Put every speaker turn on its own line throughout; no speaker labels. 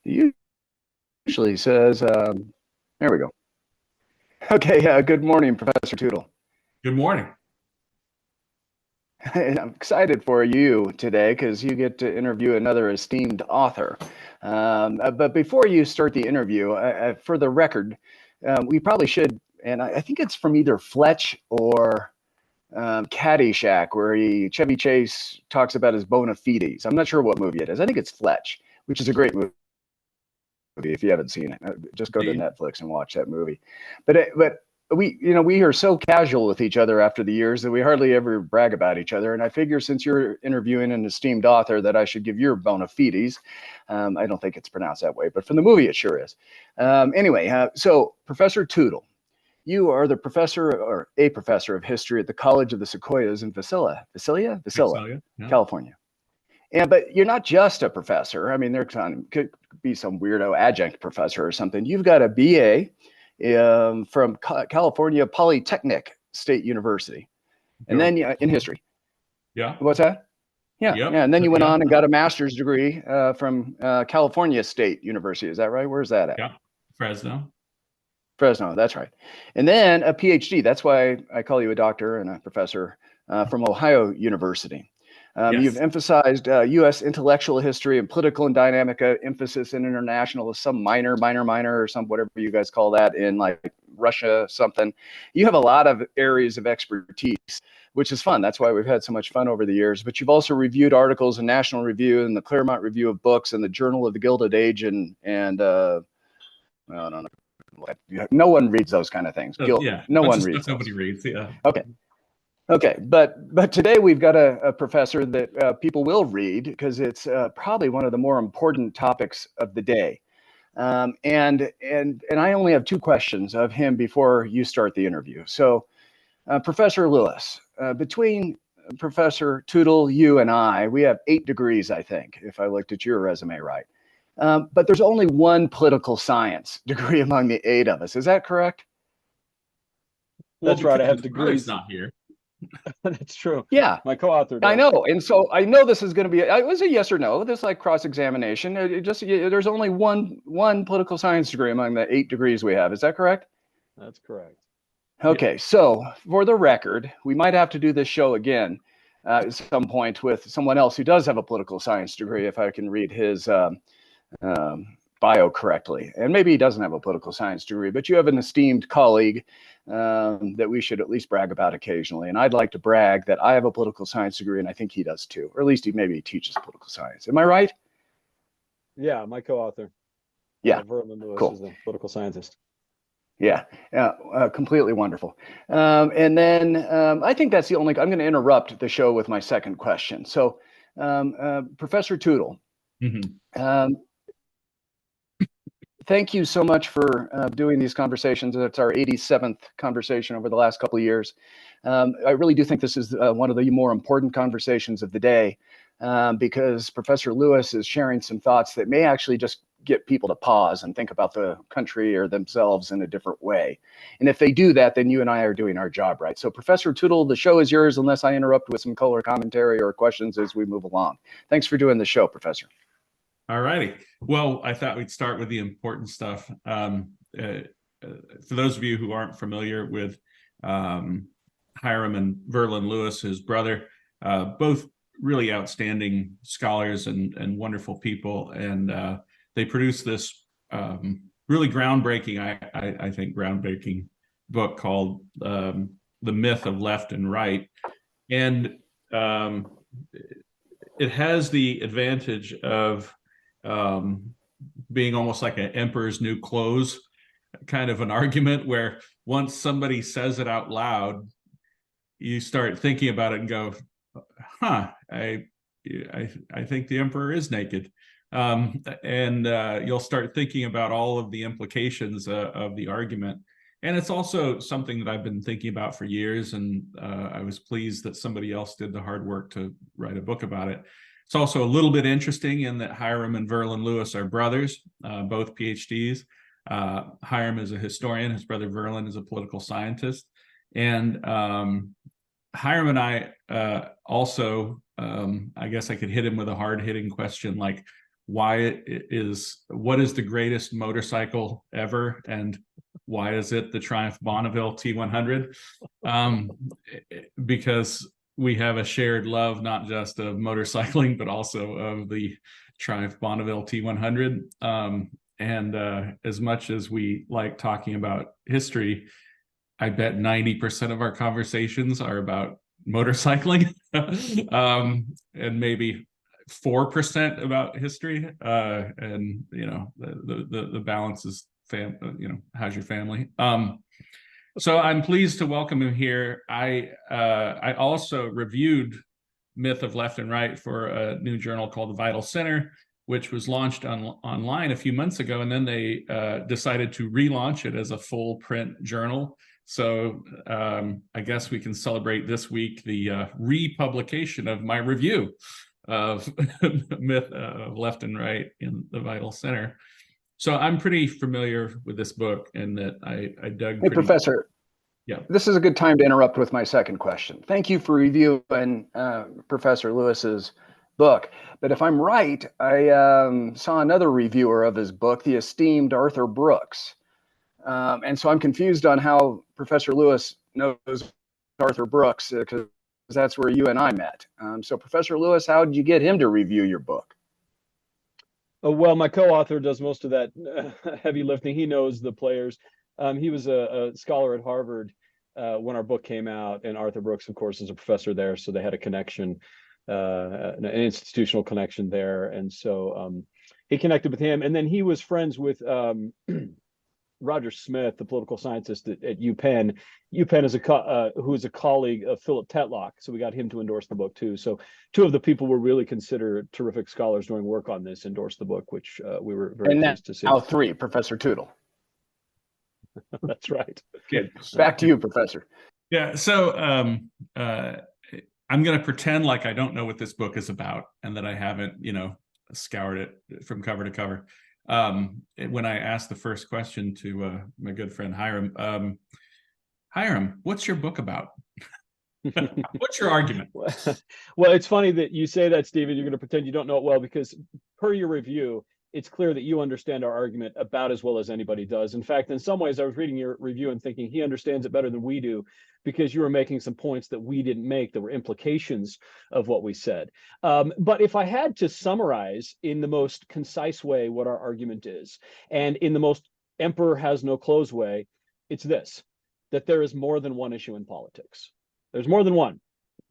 It usually says, there we go. Okay, good morning, Professor Tootle.
Good morning.
I'm excited for you today because you get to interview another esteemed author. But before you start the interview, for the record, we probably should, and I think it's from either Fletch or Caddyshack, where Chevy Chase talks about his bona fides. I'm not sure what movie it is. I think it's Fletch, which is a great movie. If you haven't seen it, just go to
Indeed.
Netflix and watch that movie. But we are so casual with each other after the years that we hardly ever brag about each other. And I figure since you're interviewing an esteemed author, that I should give your bona fides. I don't think it's pronounced that way, but from the movie it sure is. Anyway, so Professor Tootle, you are the professor or a professor of history at the College of the Sequoias in Visalia,
Excited. Yeah.
California. Yeah, but you're not just a professor. I mean, there could be some weirdo adjunct professor or something. You've got a BA from California Polytechnic State University, and
Sure.
then in history.
Yeah.
What's that? Yeah,
Yep.
yeah. And then you went
Yeah.
on and got a master's degree from California State University. Is that right? Where's that at?
Yeah. Fresno.
Fresno. That's right. And then a PhD. That's why I call you a doctor and a professor from Ohio University. You've
Yes.
emphasized U.S. intellectual history and political and dynamic emphasis in international, some minor, or some whatever you guys call that in like Russia, something. You have a lot of areas of expertise, which is fun. That's why we've had so much fun over the years. But you've also reviewed articles in National Review and the Claremont Review of Books and the Journal of the Gilded Age and well, I don't know. No one reads those kind of things.
Yeah.
No
Bunch
one
of
reads
stuff
those.
nobody reads. Yeah.
Okay. Okay, but today we've got a professor that people will read because it's probably one of the more important topics of the day. And I only have two questions of him before you start the interview. So, Professor Lewis, between Professor Tootle, you and I, we have 8 degrees, I think, if I looked at your resume right. But there's only one political science degree among the 8 of us. Is that correct?
Well,
That's right. I
because
have
his brother's
degrees.
not here.
That's true.
Yeah.
My co-author
I
does.
know, and so I know this is going to be. It was a yes or no. This is like cross-examination. There's only one political science degree among the 8 degrees we have. Is that correct?
That's correct.
Yeah.
Okay, so for the record, we might have to do this show again at some point with someone else who does have a political science degree, if I can read his bio correctly. And maybe he doesn't have a political science degree, but you have an esteemed colleague that we should at least brag about occasionally. And I'd like to brag that I have a political science degree, and I think he does too, or at least he teaches political science. Am I right?
Yeah, my co-author,
Yeah,
Verlin Lewis,
cool.
is a political scientist.
Yeah, completely wonderful. And then I think that's the only. I'm going to interrupt the show with my second question. So, Professor Tootle,
Mm-hmm.
um, thank you so much for doing these conversations. It's our 87th conversation over the last couple of years. I really do think this is one of the more important conversations of the day because Professor Lewis is sharing some thoughts that may actually just get people to pause and think about the country or themselves in a different way. And if they do that, then you and I are doing our job right. So Professor Tootle, the show is yours unless I interrupt with some color commentary or questions as we move along. Thanks for doing the show, Professor.
All righty. Well, I thought we'd start with the important stuff. For those of you who aren't familiar with Hyrum and Verlin Lewis, his brother, both really outstanding scholars and wonderful people. And they produced this really groundbreaking, I think, groundbreaking book called The Myth of Left and Right. And it has the advantage of being almost like an emperor's new clothes kind of an argument, where once somebody says it out loud, you start thinking about it and go, huh, I think the emperor is naked. And you'll start thinking about all of the implications of the argument. And it's also something that I've been thinking about for years, and I was pleased that somebody else did the hard work to write a book about it. It's also a little bit interesting in that Hyrum and Verlin Lewis are brothers, both PhDs. Hyrum is a historian. His brother Verlin is a political scientist. And Hyrum and I also, I guess I could hit him with a hard-hitting question like, what is the greatest motorcycle ever, and why is it the Triumph Bonneville T100? Because we have a shared love, not just of motorcycling, but also of the Triumph Bonneville T100. And as much as we like talking about history, I bet 90% of our conversations are about motorcycling, and maybe 4% about history. And the balance is how's your family? So I'm pleased to welcome him here. I also reviewed Myth of Left and Right for a new journal called The Vital Center, which was launched online a few months ago, and then they decided to relaunch it as a full print journal. So I guess we can celebrate this week the republication of my review of Myth of Left and Right in The Vital Center. So I'm pretty familiar with this book, and that I dug.
Hey, Professor.
Yeah.
This is a good time to interrupt with my second question. Thank you for reviewing Professor Lewis's book. But if I'm right, I saw another reviewer of his book, the esteemed Arthur Brooks. And so I'm confused on how Professor Lewis knows Arthur Brooks, because that's where you and I met. So Professor Lewis, how did you get him to review your book?
Well, my co-author does most of that heavy lifting. He knows the players. He was a scholar at Harvard when our book came out, and Arthur Brooks, of course, is a professor there, so they had a connection, an institutional connection there, and so he connected with him, and then he was friends with Roger Smith, the political scientist at UPenn. UPenn is who is a colleague of Philip Tetlock, so we got him to endorse the book too. So two of the people we really consider terrific scholars doing work on this endorsed the book, which we were very pleased to see.
Now three, Professor Tootle.
That's right.
Good.
Back to you, Professor.
Yeah. So I'm going to pretend like I don't know what this book is about, and that I haven't, scoured it from cover to cover. When I asked the first question to my good friend Hyrum, Hyrum, what's your book about? What's your argument?
Well, it's funny that you say that, Stephen. You're going to pretend you don't know it well, because per your review, it's clear that you understand our argument about as well as anybody does. In fact, in some ways, I was reading your review and thinking he understands it better than we do, because you were making some points that we didn't make that were implications of what we said. But if I had to summarize in the most concise way what our argument is, and in the most emperor has no clothes way, it's this: that there is more than one issue in politics. There's more than one.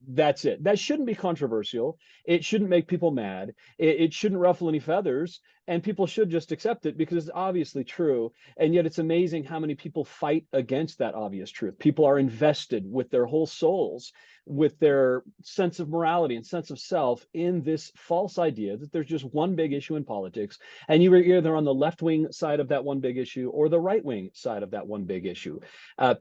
That's it. That shouldn't be controversial. It shouldn't make people mad. It shouldn't ruffle any feathers, and people should just accept it because it's obviously true. And yet it's amazing how many people fight against that obvious truth. People are invested with their whole souls, with their sense of morality and sense of self, in this false idea that there's just one big issue in politics, and you are either on the left-wing side of that one big issue or the right-wing side of that one big issue.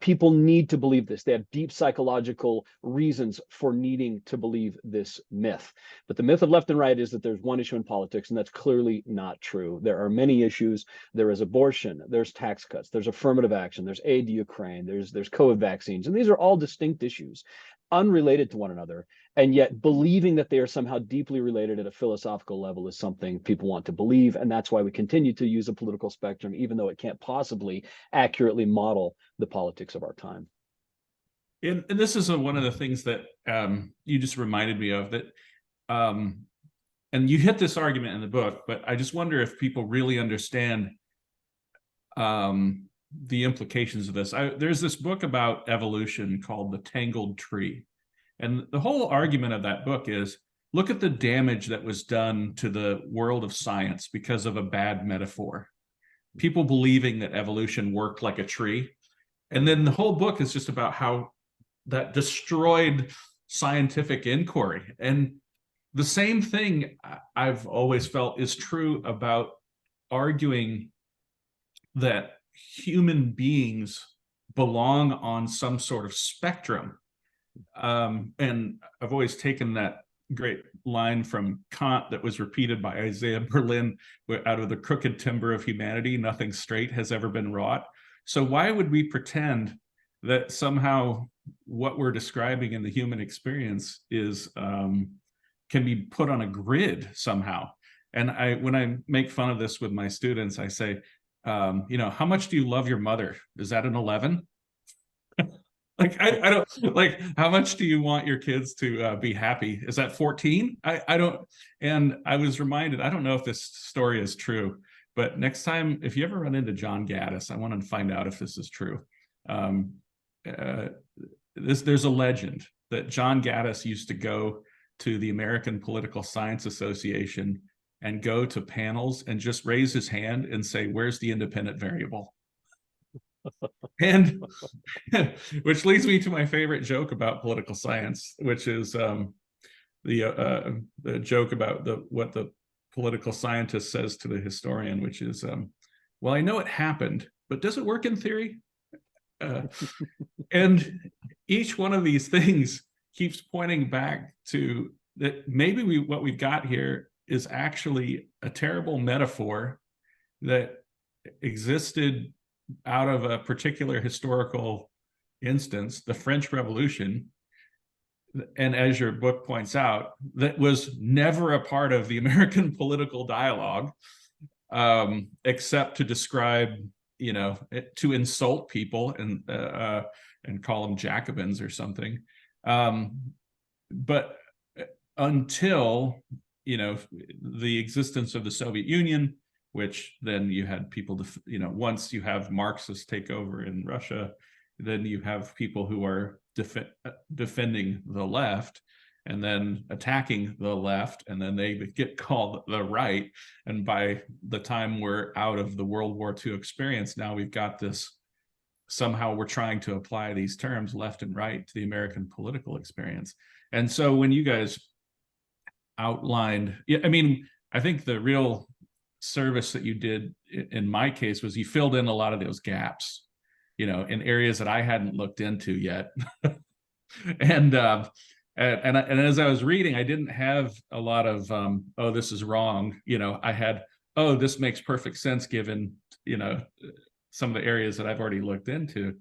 People need to believe this. They have deep psychological reasons for needing to believe this myth. But the myth of left and right is that there's one issue in politics, and that's clearly not true. There are many issues. There is abortion, there's tax cuts, there's affirmative action, there's aid to Ukraine, there's COVID vaccines, and these are all distinct issues, unrelated to one another, and yet believing that they are somehow deeply related at a philosophical level is something people want to believe, and that's why we continue to use a political spectrum, even though it can't possibly accurately model the politics of our time.
And this is one of the things that you just reminded me of, that and you hit this argument in the book, but I just wonder if people really understand the implications of this. There's this book about evolution called The Tangled Tree. And the whole argument of that book is, look at the damage that was done to the world of science because of a bad metaphor. People believing that evolution worked like a tree. And then the whole book is just about how that destroyed scientific inquiry. And the same thing I've always felt is true about arguing that human beings belong on some sort of spectrum. And I've always taken that great line from Kant that was repeated by Isaiah Berlin, out of the crooked timber of humanity, nothing straight has ever been wrought. So why would we pretend that somehow what we're describing in the human experience is can be put on a grid somehow? And when I make fun of this with my students, I say, how much do you love your mother? Is that an 11? Like, I don't, like, how much do you want your kids to be happy? Is that 14? I don't. And I was reminded, I don't know if this story is true, but next time, if you ever run into John Gaddis, I want to find out if this is true. There's a legend that John Gaddis used to go to the American Political Science Association and go to panels and just raise his hand and say, "Where's the independent variable?" And which leads me to my favorite joke about political science, which is the joke about what the political scientist says to the historian, which is, well, I know it happened, but does it work in theory? And each one of these things keeps pointing back to that maybe what we've got here is actually a terrible metaphor that existed out of a particular historical instance, the French Revolution, and as your book points out, that was never a part of the American political dialogue, except to describe, to insult people and call them Jacobins or something. But until, the existence of the Soviet Union, which then you had people, once you have Marxists take over in Russia, then you have people who are defending the left and then attacking the left, and then they get called the right. And by the time we're out of the World War II experience, now we've got this, somehow we're trying to apply these terms left and right to the American political experience. And so when you guys outlined, I think the real service that you did in my case was you filled in a lot of those gaps, in areas that I hadn't looked into yet. And as I was reading, I didn't have a lot of oh, this is wrong. I had, oh, this makes perfect sense given some of the areas that I've already looked into.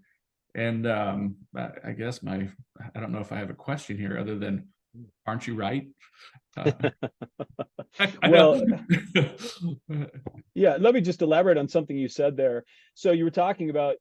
And I guess I don't know if I have a question here other than, aren't you right?
Well, yeah, let me just elaborate on something you said there. So you were talking about,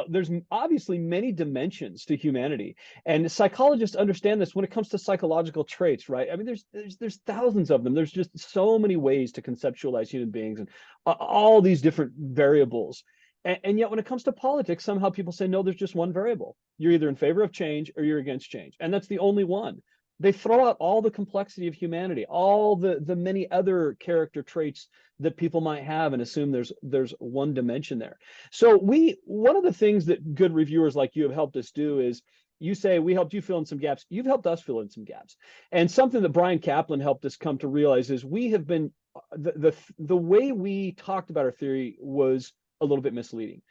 there's obviously many dimensions to humanity, and psychologists understand this when it comes to psychological traits, right? I mean, there's thousands of them. There's just so many ways to conceptualize human beings and all these different variables. And yet when it comes to politics, somehow people say, no, there's just one variable. You're either in favor of change or you're against change. And that's the only one. They throw out all the complexity of humanity, all the many other character traits that people might have, and assume there's one dimension there. So one of the things that good reviewers like you have helped us do is, you say we helped you fill in some gaps. You've helped us fill in some gaps. And something that Brian Kaplan helped us come to realize is we have been, the way we talked about our theory was a little bit misleading.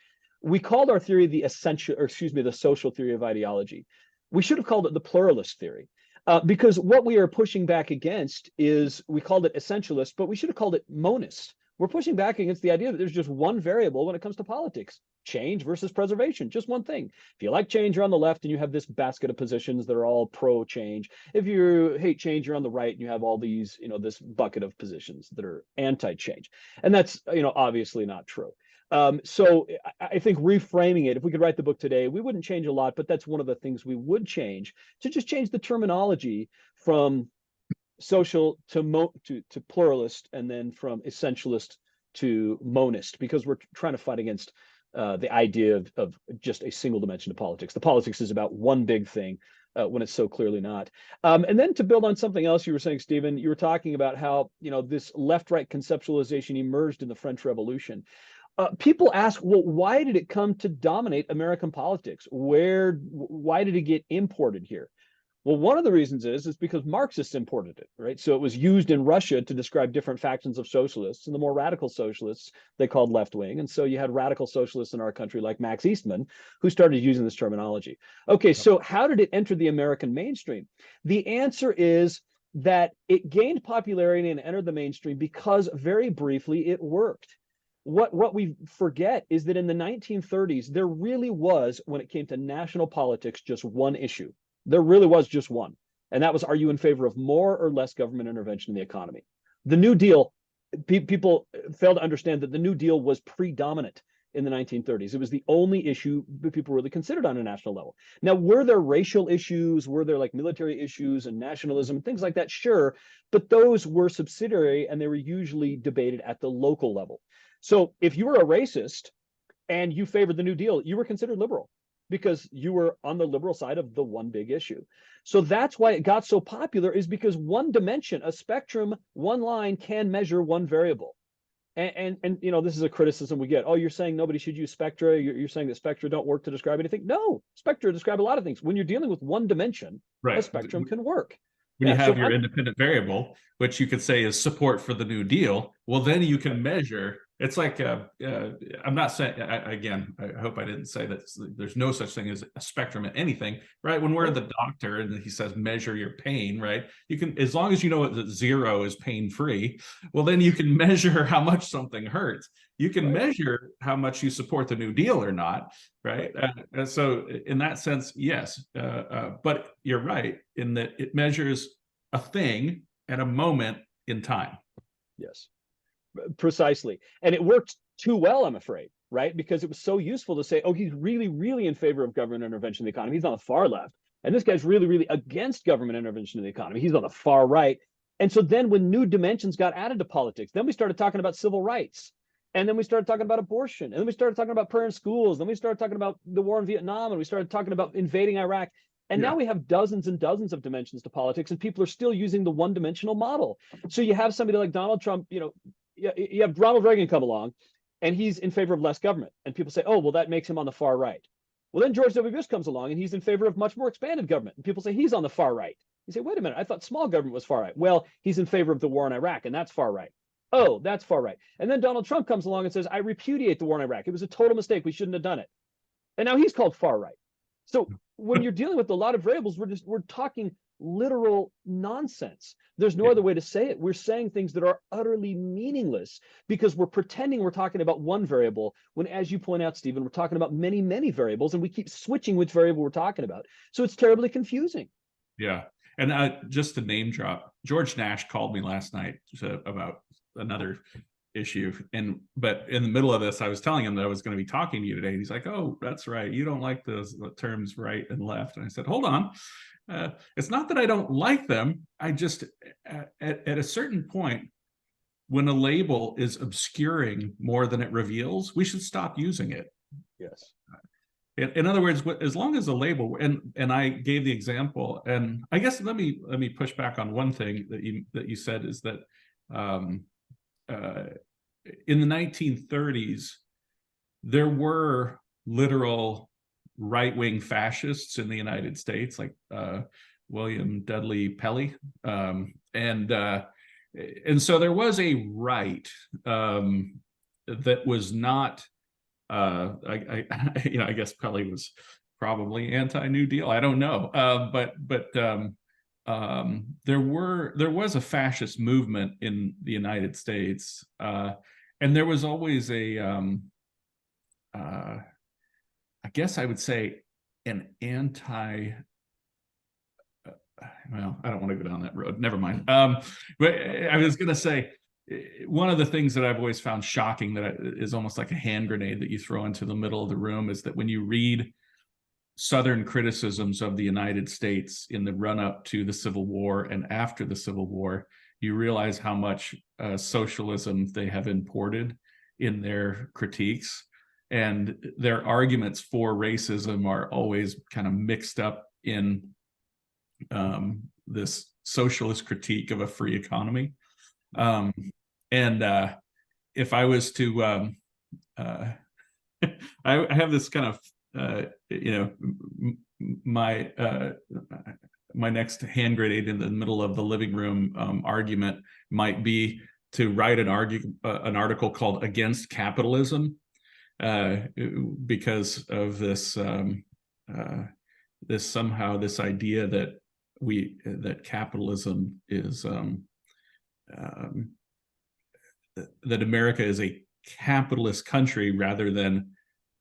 We called our theory the social theory of ideology. We should have called it the pluralist theory. Because what we are pushing back against is, we called it essentialist, but we should have called it monist. We're pushing back against the idea that there's just one variable when it comes to politics: change versus preservation, just one thing. If you like change, you're on the left and you have this basket of positions that are all pro-change. If you hate change, you're on the right and you have all these, this bucket of positions that are anti-change. And that's, obviously not true. So I think reframing it, if we could write the book today, we wouldn't change a lot, but that's one of the things we would change, to just change the terminology from social to pluralist, and then from essentialist to monist, because we're trying to fight against the idea of just a single dimension of politics. The politics is about one big thing, when it's so clearly not. And then to build on something else you were saying, Stephen, you were talking about how, this left-right conceptualization emerged in the French Revolution. People ask, well, why did it come to dominate American politics? Why did it get imported here? Well, one of the reasons is because Marxists imported it, right? So it was used in Russia to describe different factions of socialists, and the more radical socialists they called left wing. And so you had radical socialists in our country like Max Eastman, who started using this terminology. Okay, so how did it enter the American mainstream? The answer is that it gained popularity and entered the mainstream because very briefly it worked. What we forget is that in the 1930s, there really was, when it came to national politics, just one issue. There really was just one. And that was, are you in favor of more or less government intervention in the economy? The New Deal, people fail to understand that the New Deal was predominant in the 1930s. It was the only issue that people really considered on a national level. Now, were there racial issues? Were there like military issues and nationalism and things like that? Sure. But those were subsidiary and they were usually debated at the local level. So if you were a racist and you favored the New Deal, you were considered liberal because you were on the liberal side of the one big issue. So that's why it got so popular, is because one dimension, a spectrum, one line can measure one variable. And you know, this is a criticism we get. Oh, you're saying nobody should use spectra. You're saying that spectra don't work to describe anything. No, spectra describe a lot of things. When you're dealing with one dimension, a spectrum can work.
When you have your independent variable, which you could say is support for the New Deal, well, then you can measure. It's like, I'm not saying, again, I hope I didn't say that there's no such thing as a spectrum in anything, right? When we're at the doctor and he says, measure your pain, right? You can, as long as you know that 0 is pain-free, well, then you can measure how much something hurts. You can measure how much you support the New Deal or not, right? So in that sense, yes, but you're right in that it measures a thing at a moment in time.
Yes. Precisely. And it worked too well, I'm afraid, right? Because it was so useful to say, oh, he's really, really in favor of government intervention in the economy. He's on the far left. And this guy's really, really against government intervention in the economy. He's on the far right. And so then when new dimensions got added to politics, then we started talking about civil rights. And then we started talking about abortion. And then we started talking about prayer in schools. Then we started talking about the war in Vietnam. And we started talking about invading Iraq. And now we have dozens and dozens of dimensions to politics, and people are still using the one-dimensional model. So you have somebody like Donald Trump, you know, you have Ronald Reagan come along, and he's in favor of less government. And people say, oh, well, that makes him on the far right. Well, then George W. Bush comes along, and he's in favor of much more expanded government. And people say he's on the far right. You say, wait a minute, I thought small government was far right. Well, he's in favor of the war in Iraq, and that's far right. Oh, that's far right. And then Donald Trump comes along and says, I repudiate the war in Iraq. It was a total mistake. We shouldn't have done it. And now he's called far right. So when you're dealing with a lot of variables, we're talking literal nonsense. There's no other way to say it. We're saying things that are utterly meaningless because we're pretending we're talking about one variable when, as you point out, Stephen, we're talking about many, many variables, and we keep switching which variable we're talking about. So it's terribly confusing.
Yeah. And just to name drop, George Nash called me last night about another issue, but in the middle of this, I was telling him that I was going to be talking to you today. And he's like, oh, that's right, you don't like the terms right and left. And I said, hold on, it's not that I don't like them. I just at a certain point, when a label is obscuring more than it reveals, we should stop using it.
Yes.
In other words, as long as a label, and I gave the example, and I guess let me push back on one thing that you said, is that in the 1930s, there were literal right-wing fascists in the United States, like William Dudley Pelley, and so there was a right that was not. I guess Pelley was probably anti-New Deal. I don't know, but there was a fascist movement in the United States, and there was always I guess I would say an anti. Well, I don't want to go down that road. Never mind. But I was going to say, one of the things that I've always found shocking, that is almost like a hand grenade that you throw into the middle of the room, is that when you read Southern criticisms of the United States in the run-up to the Civil War and after the Civil War, you realize how much socialism they have imported in their critiques. And their arguments for racism are always kind of mixed up in this socialist critique of a free economy. And if I was to, I have this kind of, my next hand grenade in the middle of the living room argument might be to write an article called "Against Capitalism," because of this this idea that capitalism is that America is a capitalist country rather than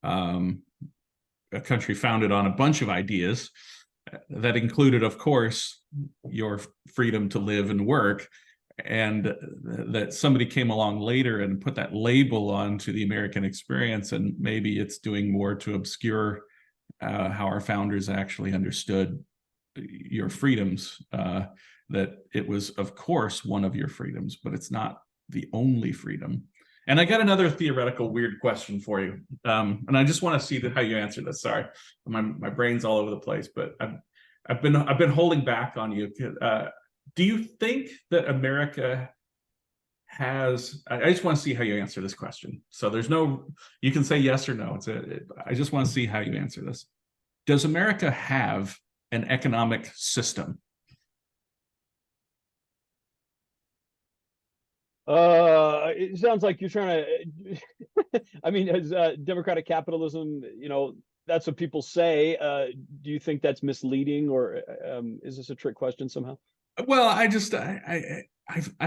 a country founded on a bunch of ideas. that included, of course, your freedom to live and work, and that somebody came along later and put that label onto the American experience, and maybe it's doing more to obscure how our founders actually understood your freedoms, that it was, of course, one of your freedoms, but it's not the only freedom. And I got another theoretical weird question for you. And I just want to see how you answer this. Sorry, my brain's all over the place, but I've been holding back on you. Do you think that America has, I just want to see how you answer this question. So there's no, you can say yes or no. I just want to see how you answer this. Does America have an economic system?
It sounds like you're trying to, I mean, as democratic capitalism, that's what people say. Do you think that's misleading, or is this a trick question somehow?
Well, I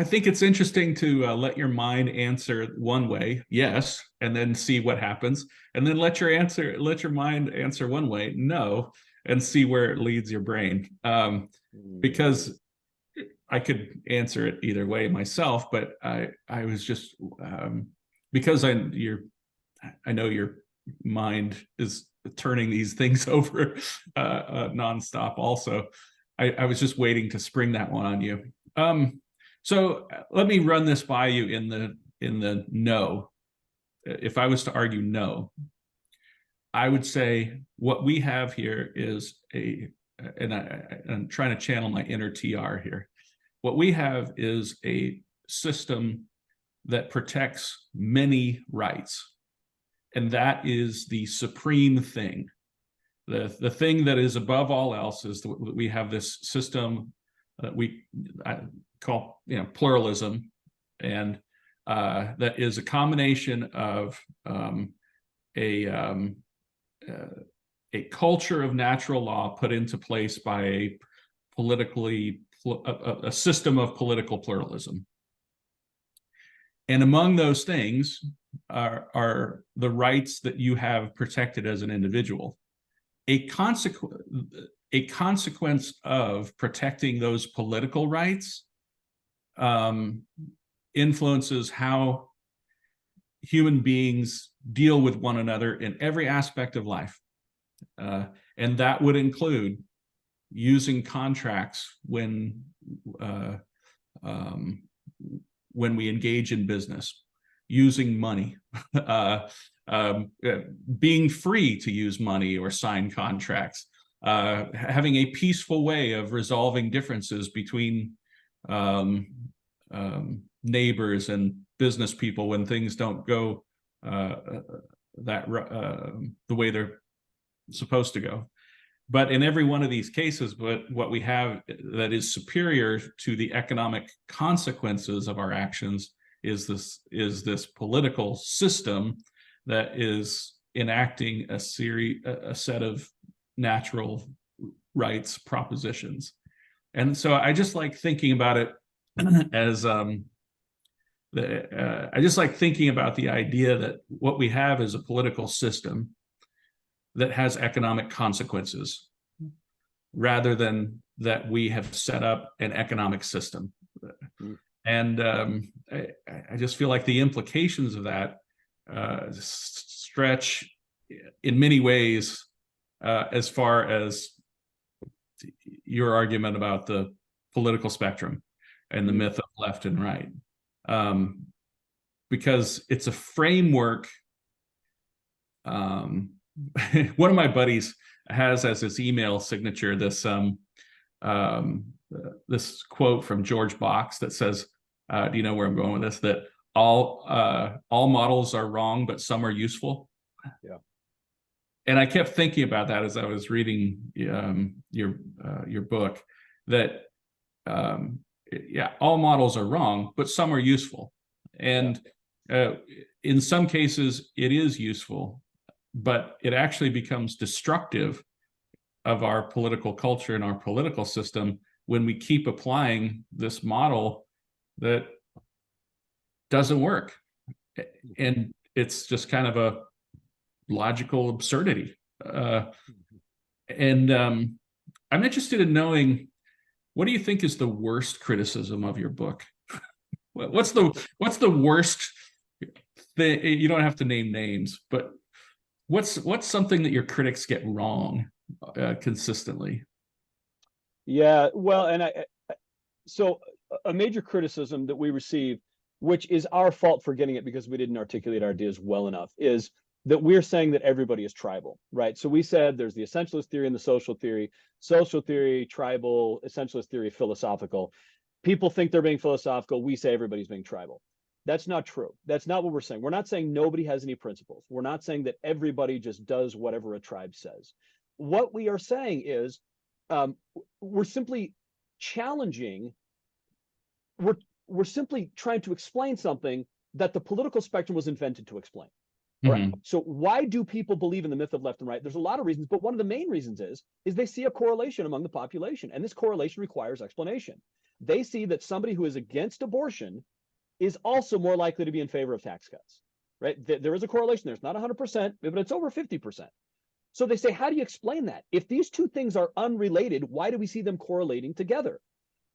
think it's interesting to let your mind answer one way, yes, and then see what happens, and then let your mind answer one way, no, and see where it leads your brain. Because I could answer it either way myself, but I was just because I know your mind is turning these things over nonstop. Also, I was just waiting to spring that one on you. So let me run this by you in the no. If I was to argue no, I would say what we have here is and I'm trying to channel my inner TR here. What we have is a system that protects many rights, and that is the supreme thing. The thing that is above all else is that we have this system that we call pluralism, and that is a combination of a culture of natural law put into place by a system of political pluralism. And among those things are the rights that you have protected as an individual. A consequence of protecting those political rights influences how human beings deal with one another in every aspect of life. And that would include using contracts when we engage in business, using money, being free to use money or sign contracts, having a peaceful way of resolving differences between neighbors and business people when things don't go the way they're supposed to go. But in every one of these cases, what we have that is superior to the economic consequences of our actions is this political system that is enacting a set of natural rights propositions. And so I just like thinking about it as I just like thinking about the idea that what we have is a political system that has economic consequences, rather than that we have set up an economic system. And I just feel like the implications of that stretch in many ways as far as your argument about the political spectrum and the myth of left and right. Because it's a framework. One of my buddies has as his email signature this this quote from George Box that says, do you know where I'm going with this? That all models are wrong, but some are useful.
Yeah.
And I kept thinking about that as I was reading your book, that all models are wrong, but some are useful. And in some cases it is useful, but it actually becomes destructive of our political culture and our political system when we keep applying this model that doesn't work. And it's just kind of a logical absurdity. And I'm interested in knowing, what do you think is the worst criticism of your book? What's the worst thing? You don't have to name names, but what's something that your critics get wrong consistently?
Yeah, well, and so a major criticism that we receive, which is our fault for getting it because we didn't articulate our ideas well enough, is that we're saying that everybody is tribal, right? So we said there's the essentialist theory and the social theory, tribal, essentialist theory, philosophical. People think they're being philosophical. We say everybody's being tribal. That's not true. That's not what we're saying. We're not saying nobody has any principles. We're not saying that everybody just does whatever a tribe says. What we are saying is we're simply challenging, we're simply trying to explain something that the political spectrum was invented to explain. All right. So why do people believe in the myth of left and right? There's a lot of reasons, but one of the main reasons is they see a correlation among the population, and this correlation requires explanation. They see that somebody who is against abortion is also more likely to be in favor of tax cuts, right? There is a correlation there. It's not 100%, but it's over 50%. So they say, how do you explain that? If these two things are unrelated, why do we see them correlating together?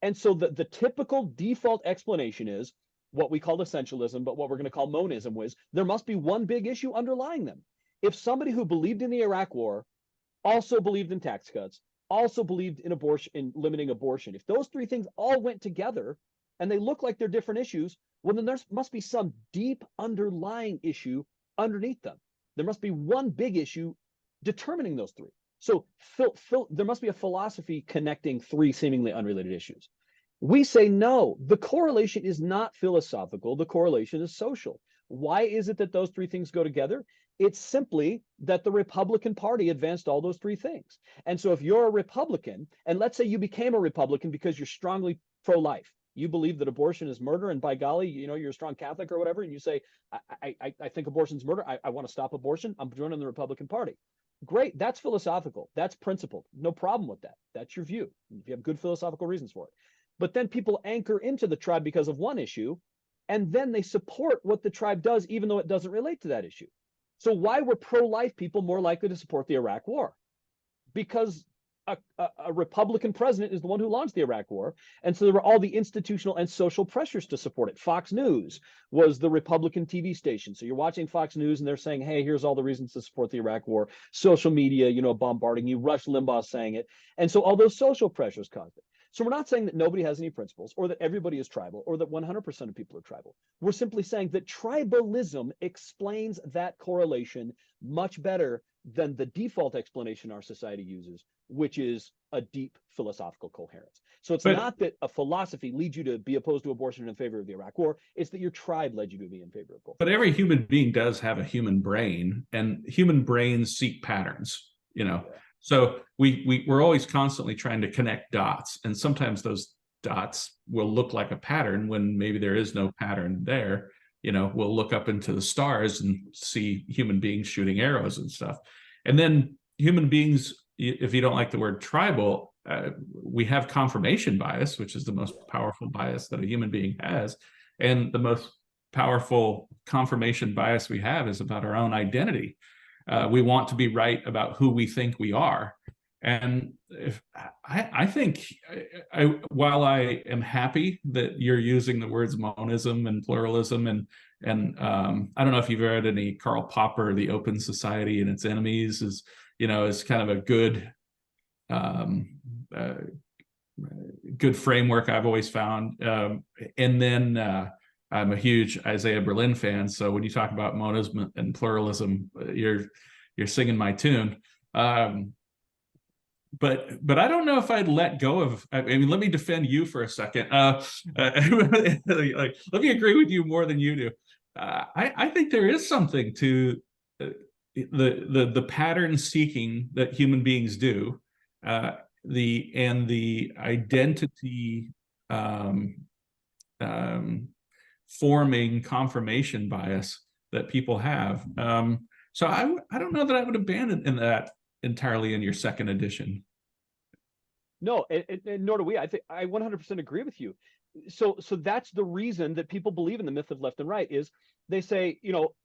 And so the typical default explanation is what we call essentialism, but what we're going to call monism was there must be one big issue underlying them. If somebody who believed in the Iraq War also believed in tax cuts, also believed in abortion, in limiting abortion, if those three things all went together and they look like they're different issues, well, then there must be some deep underlying issue underneath them. There must be one big issue determining those three. So there must be a philosophy connecting three seemingly unrelated issues. We say no, the correlation is not philosophical, the correlation is social. Why is it that those three things go together? It's simply that the Republican Party advanced all those three things. And so if you're a Republican, and let's say you became a Republican because you're strongly pro-life, you believe that abortion is murder, and by golly, you're a strong Catholic or whatever, and you say, I think abortion's murder, I want to stop abortion, I'm joining the Republican Party. Great, that's philosophical, that's principled, no problem with that. That's your view, if you have good philosophical reasons for it. But then people anchor into the tribe because of one issue, and then they support what the tribe does, even though it doesn't relate to that issue. So why were pro-life people more likely to support the Iraq War? Because a Republican president is the one who launched the Iraq War. And so there were all the institutional and social pressures to support it. Fox News was the Republican TV station. So you're watching Fox News and they're saying, hey, here's all the reasons to support the Iraq War. Social media, bombarding you, Rush Limbaugh saying it. And so all those social pressures caused it. So we're not saying that nobody has any principles or that everybody is tribal or that 100% of people are tribal. We're simply saying that tribalism explains that correlation much better than the default explanation our society uses, which is a deep philosophical coherence. So it's not that a philosophy leads you to be opposed to abortion and in favor of the Iraq War. It's that your tribe led you to be in favor of both.
But every human being does have a human brain, and human brains seek patterns, So we're always constantly trying to connect dots, and sometimes those dots will look like a pattern when maybe there is no pattern there. We'll look up into the stars and see human beings shooting arrows and stuff. And then human beings, if you don't like the word tribal, we have confirmation bias, which is the most powerful bias that a human being has. And the most powerful confirmation bias we have is about our own identity. We want to be right about who we think we are. And I think, while I am happy that you're using the words monism and pluralism, and I don't know if you've read any Karl Popper, The Open Society and Its Enemies, is kind of a good framework I've always found. And then I'm a huge Isaiah Berlin fan, so when you talk about monism and pluralism, you're singing my tune. But I don't know if I'd let go of. I mean, let me defend you for a second. Let me agree with you more than you do. I think there is something to the pattern seeking that human beings do, the identity forming confirmation bias that people have. So I don't know that I would abandon that entirely in your second edition.
No, and nor do we. I think I 100% agree with you. so that's the reason that people believe in the myth of left and right, is they say,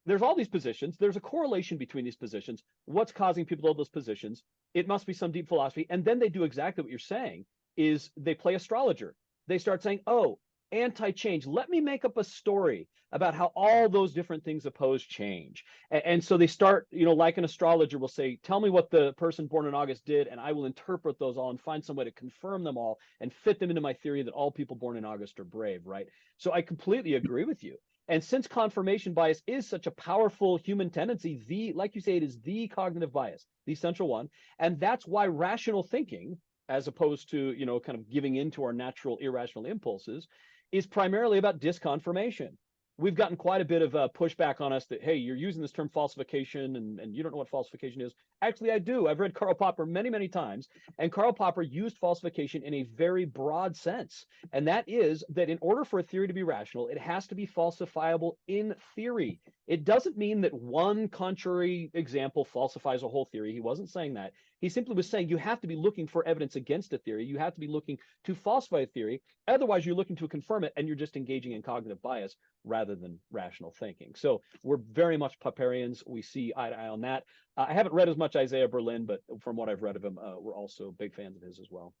there's all these positions, there's a correlation between these positions, what's causing people to hold those positions, it must be some deep philosophy. And then they do exactly what you're saying, is they play astrologer. They start saying, oh, anti-change, let me make up a story about how all those different things oppose change. And so they start, like an astrologer will say, tell me what the person born in August did, and I will interpret those all and find some way to confirm them all and fit them into my theory that all people born in August are brave, right? So I completely agree with you. And since confirmation bias is such a powerful human tendency, like you say, it is the cognitive bias, the central one. And that's why rational thinking, as opposed to, kind of giving into our natural irrational impulses, is primarily about disconfirmation. We've gotten quite a bit of pushback on us that, hey, you're using this term falsification and you don't know what falsification is. Actually, I do. I've read Karl Popper many, many times, and Karl Popper used falsification in a very broad sense. And that is that in order for a theory to be rational, it has to be falsifiable in theory. It doesn't mean that one contrary example falsifies a whole theory. He wasn't saying that. He simply was saying you have to be looking for evidence against a theory. You have to be looking to falsify a theory. Otherwise, you're looking to confirm it, and you're just engaging in cognitive bias rather than rational thinking. So we're very much Popperians. We see eye to eye on that. I haven't read as much Isaiah Berlin, but from what I've read of him, we're also big fans of his as well.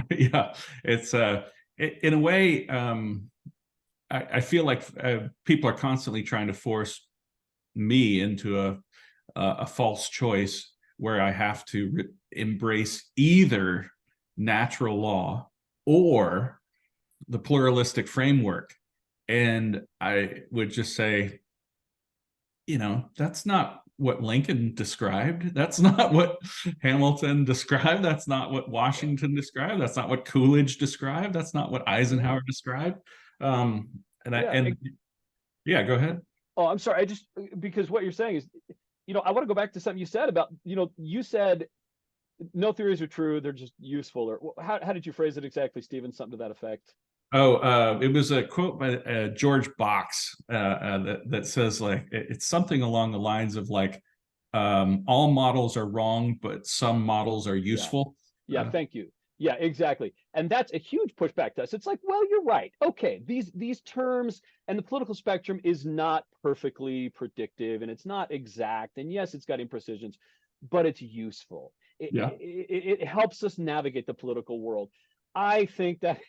Yeah, it's in a way, I feel like people are constantly trying to force me into a false choice where I have to embrace either natural law or the pluralistic framework. And I would just say, that's not what Lincoln described. That's not what Hamilton described. That's not what Washington described. That's not what Coolidge described. That's not what Eisenhower described. Go ahead.
Oh, I'm sorry. Because what you're saying is, I want to go back to something you said about, you said no theories are true, they're just useful. Or how did you phrase it exactly, Stephen? Something to that effect.
Oh, it was a quote by George Box that says, like, it's something along the lines of, like, all models are wrong, but some models are useful.
Yeah, thank you. Yeah, exactly. And that's a huge pushback to us. It's like, well, you're right. Okay, these terms and the political spectrum is not perfectly predictive, and it's not exact. And yes, it's got imprecisions, but it's useful. It helps us navigate the political world. I think that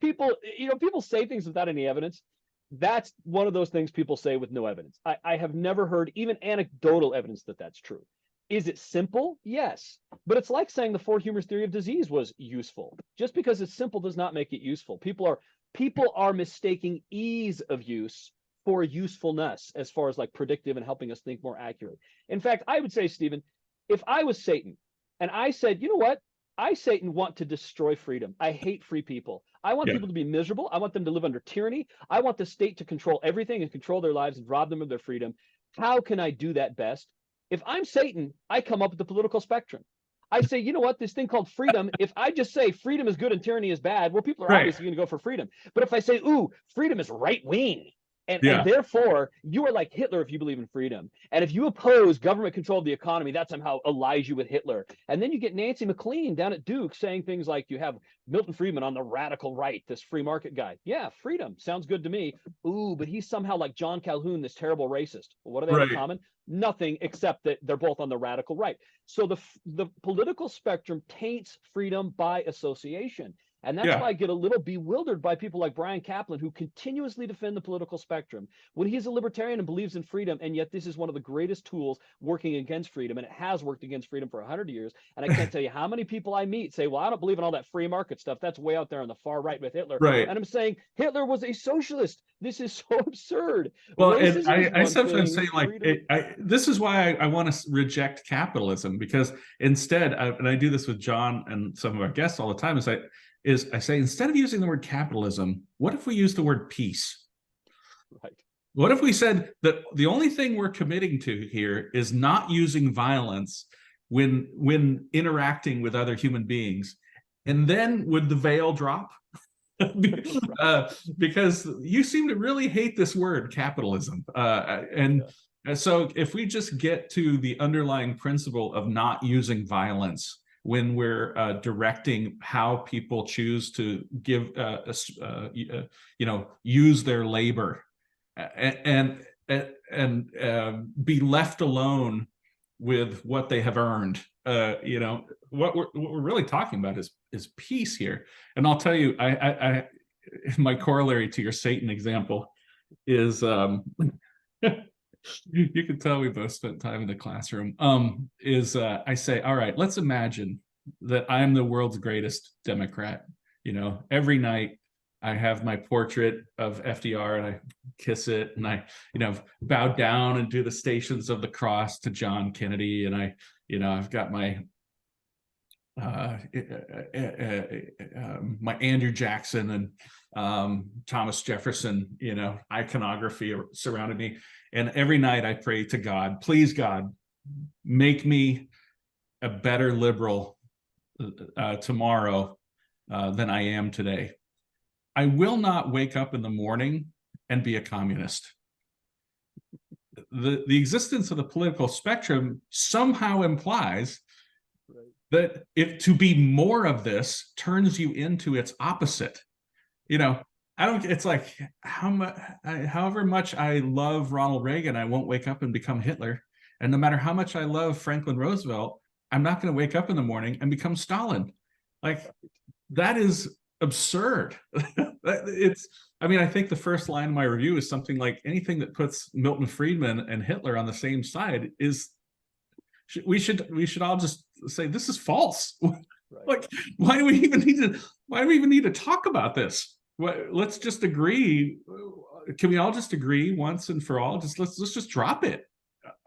people say things without any evidence. That's one of those things people say with no evidence. I have never heard even anecdotal evidence that that's true. Is it simple? Yes. But it's like saying the four humors theory of disease was useful. Just because it's simple does not make it useful. People are mistaking ease of use for usefulness as far as like predictive and helping us think more accurately. In fact, I would say, Stephen, if I was Satan and I said, you know what? I, Satan, want to destroy freedom. I hate free people. I want people to be miserable. I want them to live under tyranny. I want the state to control everything and control their lives and rob them of their freedom. How can I do that best? If I'm Satan, I come up with the political spectrum. I say, you know what, this thing called freedom, if I just say freedom is good and tyranny is bad, well, people are obviously going to go for freedom. But if I say, ooh, freedom is right wing, and therefore you are like Hitler if you believe in freedom. And if you oppose government control of the economy, that somehow allies you with Hitler. And then you get Nancy McLean down at Duke saying things like, you have Milton Friedman on the radical right, this free market guy. Yeah, freedom sounds good to me. Ooh, but he's somehow like John Calhoun, this terrible racist. Well, what do they have in common? Nothing, except that they're both on the radical right. So the political spectrum taints freedom by association. And that's why I get a little bewildered by people like Brian Kaplan, who continuously defend the political spectrum when he's a libertarian and believes in freedom. And yet this is one of the greatest tools working against freedom. And it has worked against freedom for 100 years. And I can't tell you how many people I meet say, well, I don't believe in all that free market stuff. That's way out there on the far right with Hitler.
Right.
And I'm saying Hitler was a socialist. This is so absurd.
Well, and I sometimes say, like, this is why I want to reject capitalism, because instead, and I do this with John and some of our guests all the time, is I say, instead of using the word capitalism, what if we use the word peace?
Right.
What if we said that the only thing we're committing to here is not using violence when interacting with other human beings? And then would the veil drop? Because you seem to really hate this word, capitalism. So if we just get to the underlying principle of not using violence when we're directing how people choose to give, use their labor, and be left alone with what they have earned. What we're really talking about is peace here. And I'll tell you, I my corollary to your Satan example is, you can tell we both spent time in the classroom, I say, all right, let's imagine that I'm the world's greatest Democrat. Every night I have my portrait of FDR and I kiss it, and I, bow down and do the Stations of the Cross to John Kennedy. And I've got my my Andrew Jackson and Thomas Jefferson, iconography surrounded me. And every night I pray to God, please God, make me a better liberal tomorrow than I am today. I will not wake up in the morning and be a communist. The existence of the political spectrum somehow implies that if to be more of this turns you into its opposite. It's like, however much I love Ronald Reagan, I won't wake up and become Hitler. And no matter how much I love Franklin Roosevelt, I'm not going to wake up in the morning and become Stalin. Like, that is absurd. I think the first line of my review is something like, anything that puts Milton Friedman and Hitler on the same side is, we should all just say this is false. Right. Like, why do we even need to talk about this? Let's just agree. Can we all just agree once and for all? Let's just drop it.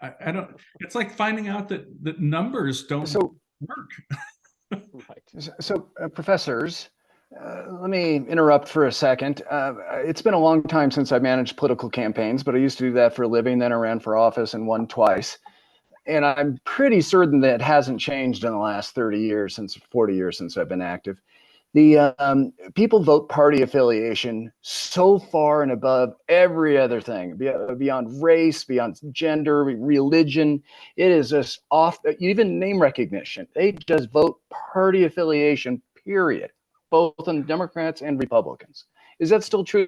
I don't. It's like finding out that numbers don't work.
Right. So, professors, let me interrupt for a second. It's been a long time since I managed political campaigns, but I used to do that for a living. Then I ran for office and won twice. And I'm pretty certain that it hasn't changed in the last 40 years since I've been active. The people vote party affiliation so far and above every other thing, beyond race, beyond gender, religion. It is just off, even name recognition. They just vote party affiliation, period, both on Democrats and Republicans. Is that still true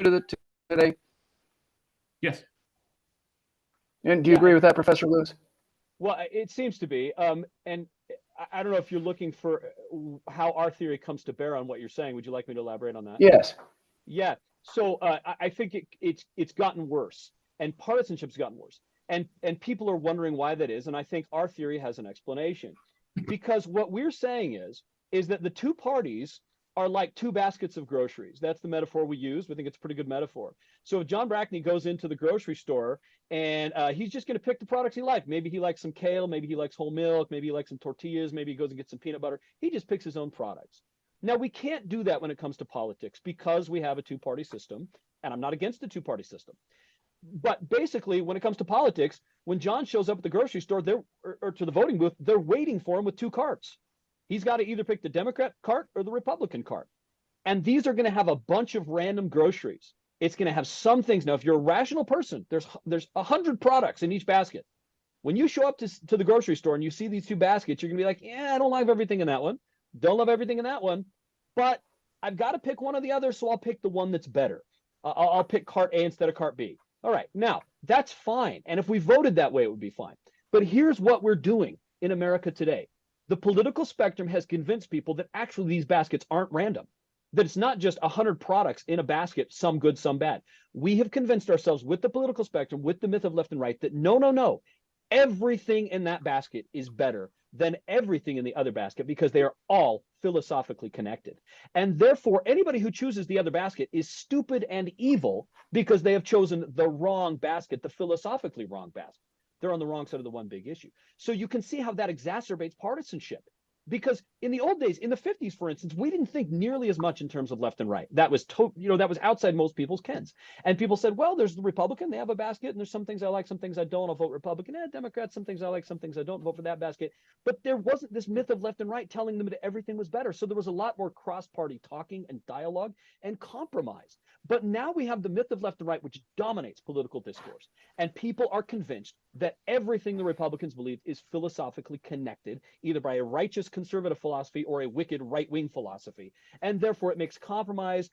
today?
Yes.
And do you agree with that, Professor Lewis?
Well, it seems to be. And I don't know if you're looking for how our theory comes to bear on what you're saying. Would you like me to elaborate on that?
Yes.
Yeah. So I think it's gotten worse, and partisanship's gotten worse, and people are wondering why that is. And I think our theory has an explanation, because what we're saying is that the two parties are like two baskets of groceries. That's the metaphor we use. We think it's a pretty good metaphor. So if John Brackney goes into the grocery store and he's just going to pick the products he likes. Maybe he likes some kale, maybe he likes whole milk, maybe he likes some tortillas, maybe he goes and gets some peanut butter. He just picks his own products. Now, we can't do that when it comes to politics because we have a two-party system, and I'm not against the two-party system. But basically, when it comes to politics, when John shows up at the grocery store or to the voting booth, they're waiting for him with two carts. He's got to either pick the Democrat cart or the Republican cart. And these are going to have a bunch of random groceries. It's going to have some things. Now, if you're a rational person, there's 100 products in each basket. When you show up to the grocery store and you see these two baskets, you're going to be like, yeah, I don't like everything in that one. Don't love everything in that one. But I've got to pick one or the other, so I'll pick the one that's better. I'll pick cart A instead of cart B. All right, now, that's fine. And if we voted that way, it would be fine. But here's what we're doing in America today. The political spectrum has convinced people that actually these baskets aren't random, that it's not just 100 products in a basket, some good, some bad. We have convinced ourselves with the political spectrum, with the myth of left and right, that no, everything in that basket is better than everything in the other basket because they are all philosophically connected. And therefore, anybody who chooses the other basket is stupid and evil because they have chosen the wrong basket, the philosophically wrong basket. They're on the wrong side of the one big issue. So you can see how that exacerbates partisanship. Because in the old days, in the 50s, for instance, we didn't think nearly as much in terms of left and right. That was that was outside most people's kens. And people said, well, there's the Republican, they have a basket, and there's some things I like, some things I don't. I'll vote Republican. Democrats, some things I like, some things I don't. Vote for that basket. But there wasn't this myth of left and right telling them that everything was better. So there was a lot more cross-party talking and dialogue and compromise. But now we have the myth of left and right, which dominates political discourse. And people are convinced that everything the Republicans believe is philosophically connected, either by a righteous conservative philosophy or a wicked right-wing philosophy. And therefore, it makes compromise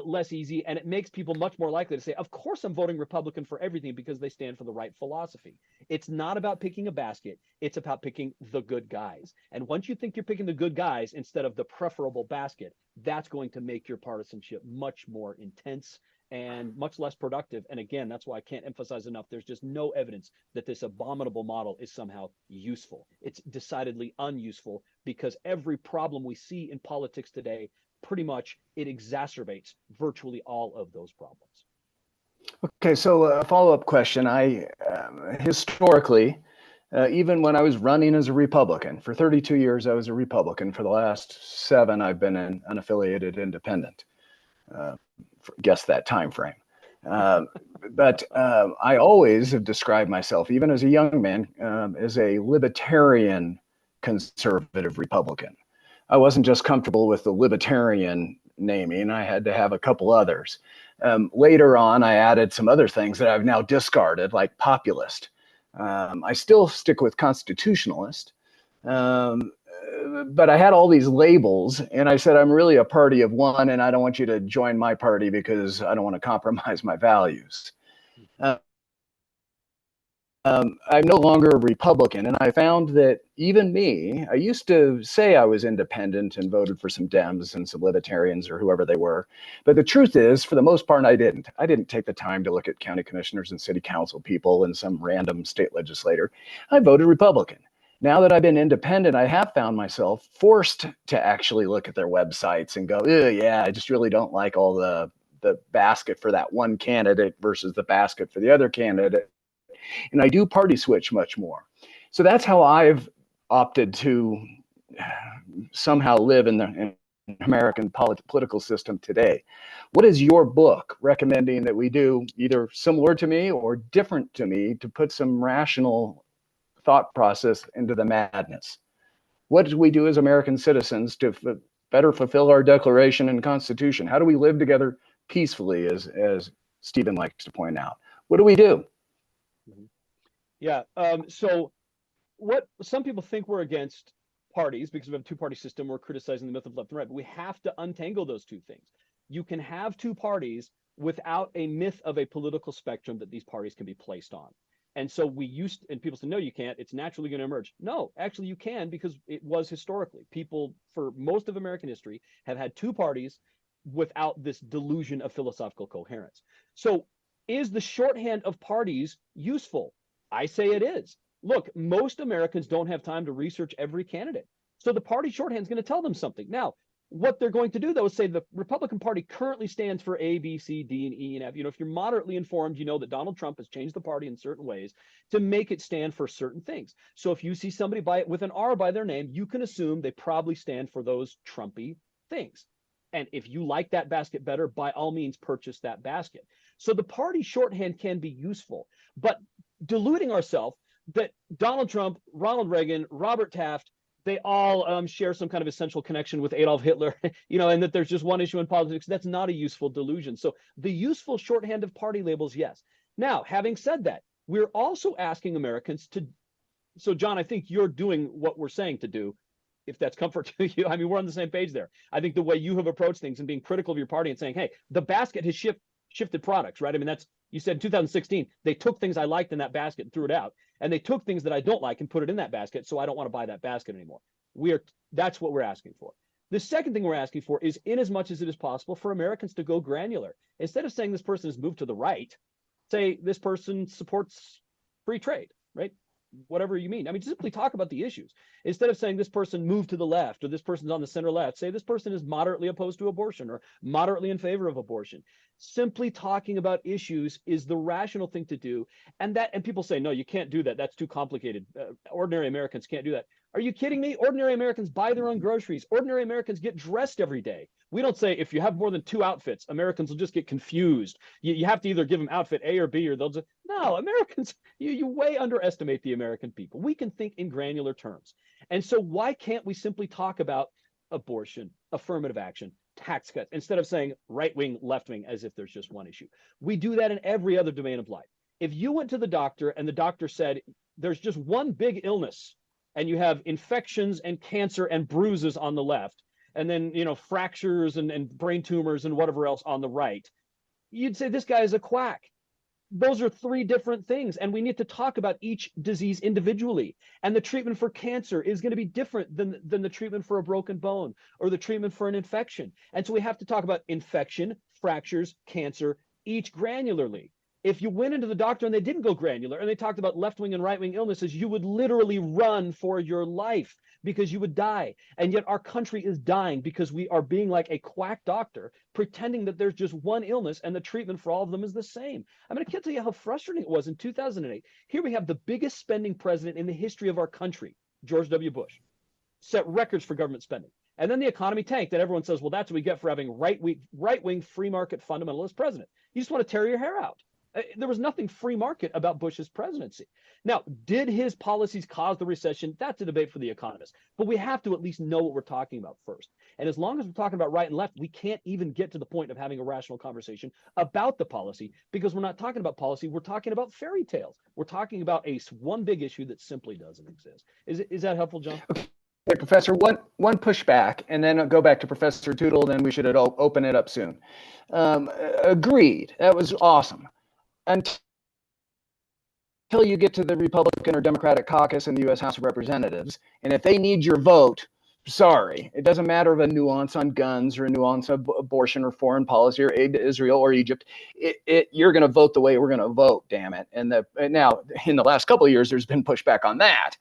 less easy, and it makes people much more likely to say, of course I'm voting Republican for everything because they stand for the right philosophy. It's not about picking a basket. It's about picking the good guys. And once you think you're picking the good guys instead of the preferable basket, that's going to make your partisanship much more intense and much less productive. And again, that's why I can't emphasize enough. There's just no evidence that this abominable model is somehow useful. It's decidedly unuseful because every problem we see in politics today, pretty much it exacerbates virtually all of those problems.
Okay, so a follow-up question. I historically, even when I was running as a Republican, for 32 years I was a Republican. For the last 7, I've been an unaffiliated independent. Guess that time frame. But I always have described myself, even as a young man, as a libertarian conservative Republican. I wasn't just comfortable with the libertarian naming. I had to have a couple others. Later on, I added some other things that I've now discarded, like populist. I still stick with constitutionalist. But I had all these labels, and I said, I'm really a party of one, and I don't want you to join my party because I don't want to compromise my values. I'm no longer a Republican, and I found that even me, I used to say I was independent and voted for some Dems and some Libertarians or whoever they were. But the truth is, for the most part, I didn't. I didn't take the time to look at county commissioners and city council people and some random state legislator. I voted Republican. Now that I've been independent, I have found myself forced to actually look at their websites and go, yeah, I just really don't like all the basket for that one candidate versus the basket for the other candidate. And I do party switch much more. So that's how I've opted to somehow live in the American political system today. What is your book recommending that we do either similar to me or different to me to put some rational thought process into the madness? What do we do as American citizens to better fulfill our Declaration and Constitution? How do we live together peacefully, as Stephen likes to point out? What do we do?
Yeah. So what some people think we're against parties because we have a two-party system. We're criticizing the myth of left and right, but we have to untangle those two things. You can have two parties without a myth of a political spectrum that these parties can be placed on. And so and people say, no, you can't. It's naturally going to emerge. No, actually you can, because it was historically. People for most of American history have had two parties without this delusion of philosophical coherence. So is the shorthand of parties useful? I say it is. Look, most Americans don't have time to research every candidate. So the party shorthand is going to tell them something. Now, what they're going to do, though, is say the Republican Party currently stands for A, B, C, D, and E, and F. If you're moderately informed, you know that Donald Trump has changed the party in certain ways to make it stand for certain things. So if you see somebody with an R by their name, you can assume they probably stand for those Trumpy things. And if you like that basket better, by all means, purchase that basket. So the party shorthand can be useful, but deluding ourselves that Donald Trump, Ronald Reagan, Robert Taft, they all share some kind of essential connection with Adolf Hitler, and that there's just one issue in politics. That's not a useful delusion. So the useful shorthand of party labels, yes. Now, having said that, we're also asking Americans to, so John, I think you're doing what we're saying to do, if that's comfort to you. I mean, we're on the same page there. I think the way you have approached things and being critical of your party and saying, hey, the basket has shifted products, right? I mean, you said in 2016, they took things I liked in that basket and threw it out. And they took things that I don't like and put it in that basket. So I don't want to buy that basket anymore. That's what we're asking for. The second thing we're asking for is, in as much as it is possible, for Americans to go granular. Instead of saying this person has moved to the right, say this person supports free trade, right? Whatever you mean. I mean, simply talk about the issues. Instead of saying this person moved to the left or this person's on the center left, say this person is moderately opposed to abortion or moderately in favor of abortion. Simply talking about issues is the rational thing to do. And people say, no, you can't do that. That's too complicated. Ordinary Americans can't do that. Are you kidding me? Ordinary Americans buy their own groceries. Ordinary Americans get dressed every day. We don't say if you have more than 2 outfits, Americans will just get confused. You have to either give them outfit A or B, or they'll just, no, Americans, you way underestimate the American people. We can think in granular terms. And so why can't we simply talk about abortion, affirmative action, tax cuts, instead of saying right wing, left wing, as if there's just one issue? We do that in every other domain of life. If you went to the doctor and the doctor said, there's just one big illness and you have infections and cancer and bruises on the left, and then, you know, fractures and brain tumors and whatever else on the right, you'd say this guy is a quack. Those are three different things, and we need to talk about each disease individually. And the treatment for cancer is going to be different than the treatment for a broken bone or the treatment for an infection. And so we have to talk about infection, fractures, cancer, each granularly. If you went into the doctor and they didn't go granular and they talked about left-wing and right-wing illnesses, you would literally run for your life because you would die. And yet our country is dying because we are being like a quack doctor, pretending that there's just one illness and the treatment for all of them is the same. I mean, I can't tell you how frustrating it was in 2008. Here we have the biggest spending president in the history of our country, George W. Bush, set records for government spending. And then the economy tanked, and everyone says, well, that's what we get for having right-wing free market fundamentalist president. You just want to tear your hair out. There was nothing free market about Bush's presidency. Now, did his policies cause the recession? That's a debate for the economists. But we have to at least know what we're talking about first. And as long as we're talking about right and left, we can't even get to the point of having a rational conversation about the policy, because we're not talking about policy. We're talking about fairy tales. We're talking about one big issue that simply doesn't exist. Is that helpful, John?
Okay, Professor, one pushback, and then I'll go back to Professor Tootle, then we should open it up soon. Agreed. That was awesome. Until you get to the Republican or Democratic caucus in the U.S. House of Representatives, and if they need your vote, sorry, it doesn't matter of a nuance on guns or a nuance of abortion or foreign policy or aid to Israel or Egypt. You're going to vote the way we're going to vote, damn it. And now, in the last couple of years, there's been pushback on that.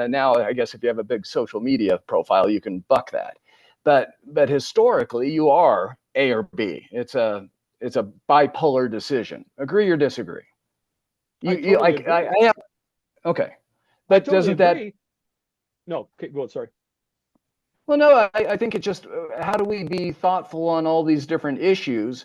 Now, I guess if you have a big social media profile, you can buck that. But historically, you are A or B. It's a bipolar decision. Agree or disagree? Okay. But
totally
doesn't
agree.
that?
No, okay, go on, sorry.
Well, no, I think it just, how do we be thoughtful on all these different issues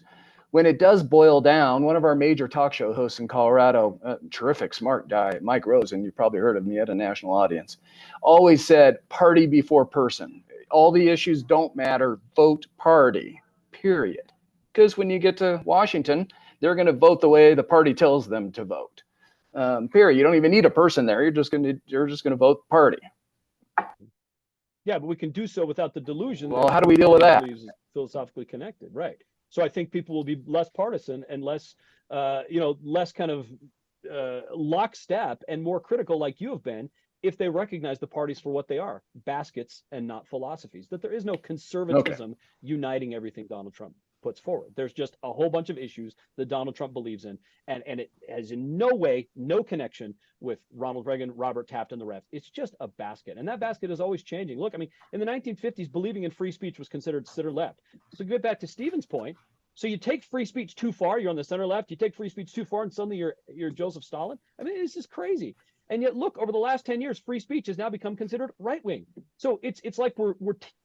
when it does boil down? One of our major talk show hosts in Colorado, terrific, smart guy, Mike Rosen, you probably heard of him, he had a national audience, always said party before person. All the issues don't matter, vote party, period. Because when you get to Washington, they're going to vote the way the party tells them to vote. Period. You don't even need a person there. You're just going to vote party.
Yeah, but we can do so without the delusion.
Well, how do we deal with that?
Is philosophically connected, right? So I think people will be less partisan and less, less kind of lockstep and more critical, like you have been, if they recognize the parties for what they are, baskets and not philosophies. That there is no conservatism uniting everything Donald Trump puts forward. There's just a whole bunch of issues that Donald Trump believes in, and it has in no way, no connection with Ronald Reagan, Robert Taft, and the rest. It's just a basket, and that basket is always changing. Look, I mean, in the 1950s, believing in free speech was considered center left. So get back to Stephen's point. So you take free speech too far, you're on the center left. You take free speech too far, and suddenly you're Joseph Stalin. I mean, it's just crazy. And yet, look, over the last 10 years, free speech has now become considered right-wing. So it's like we're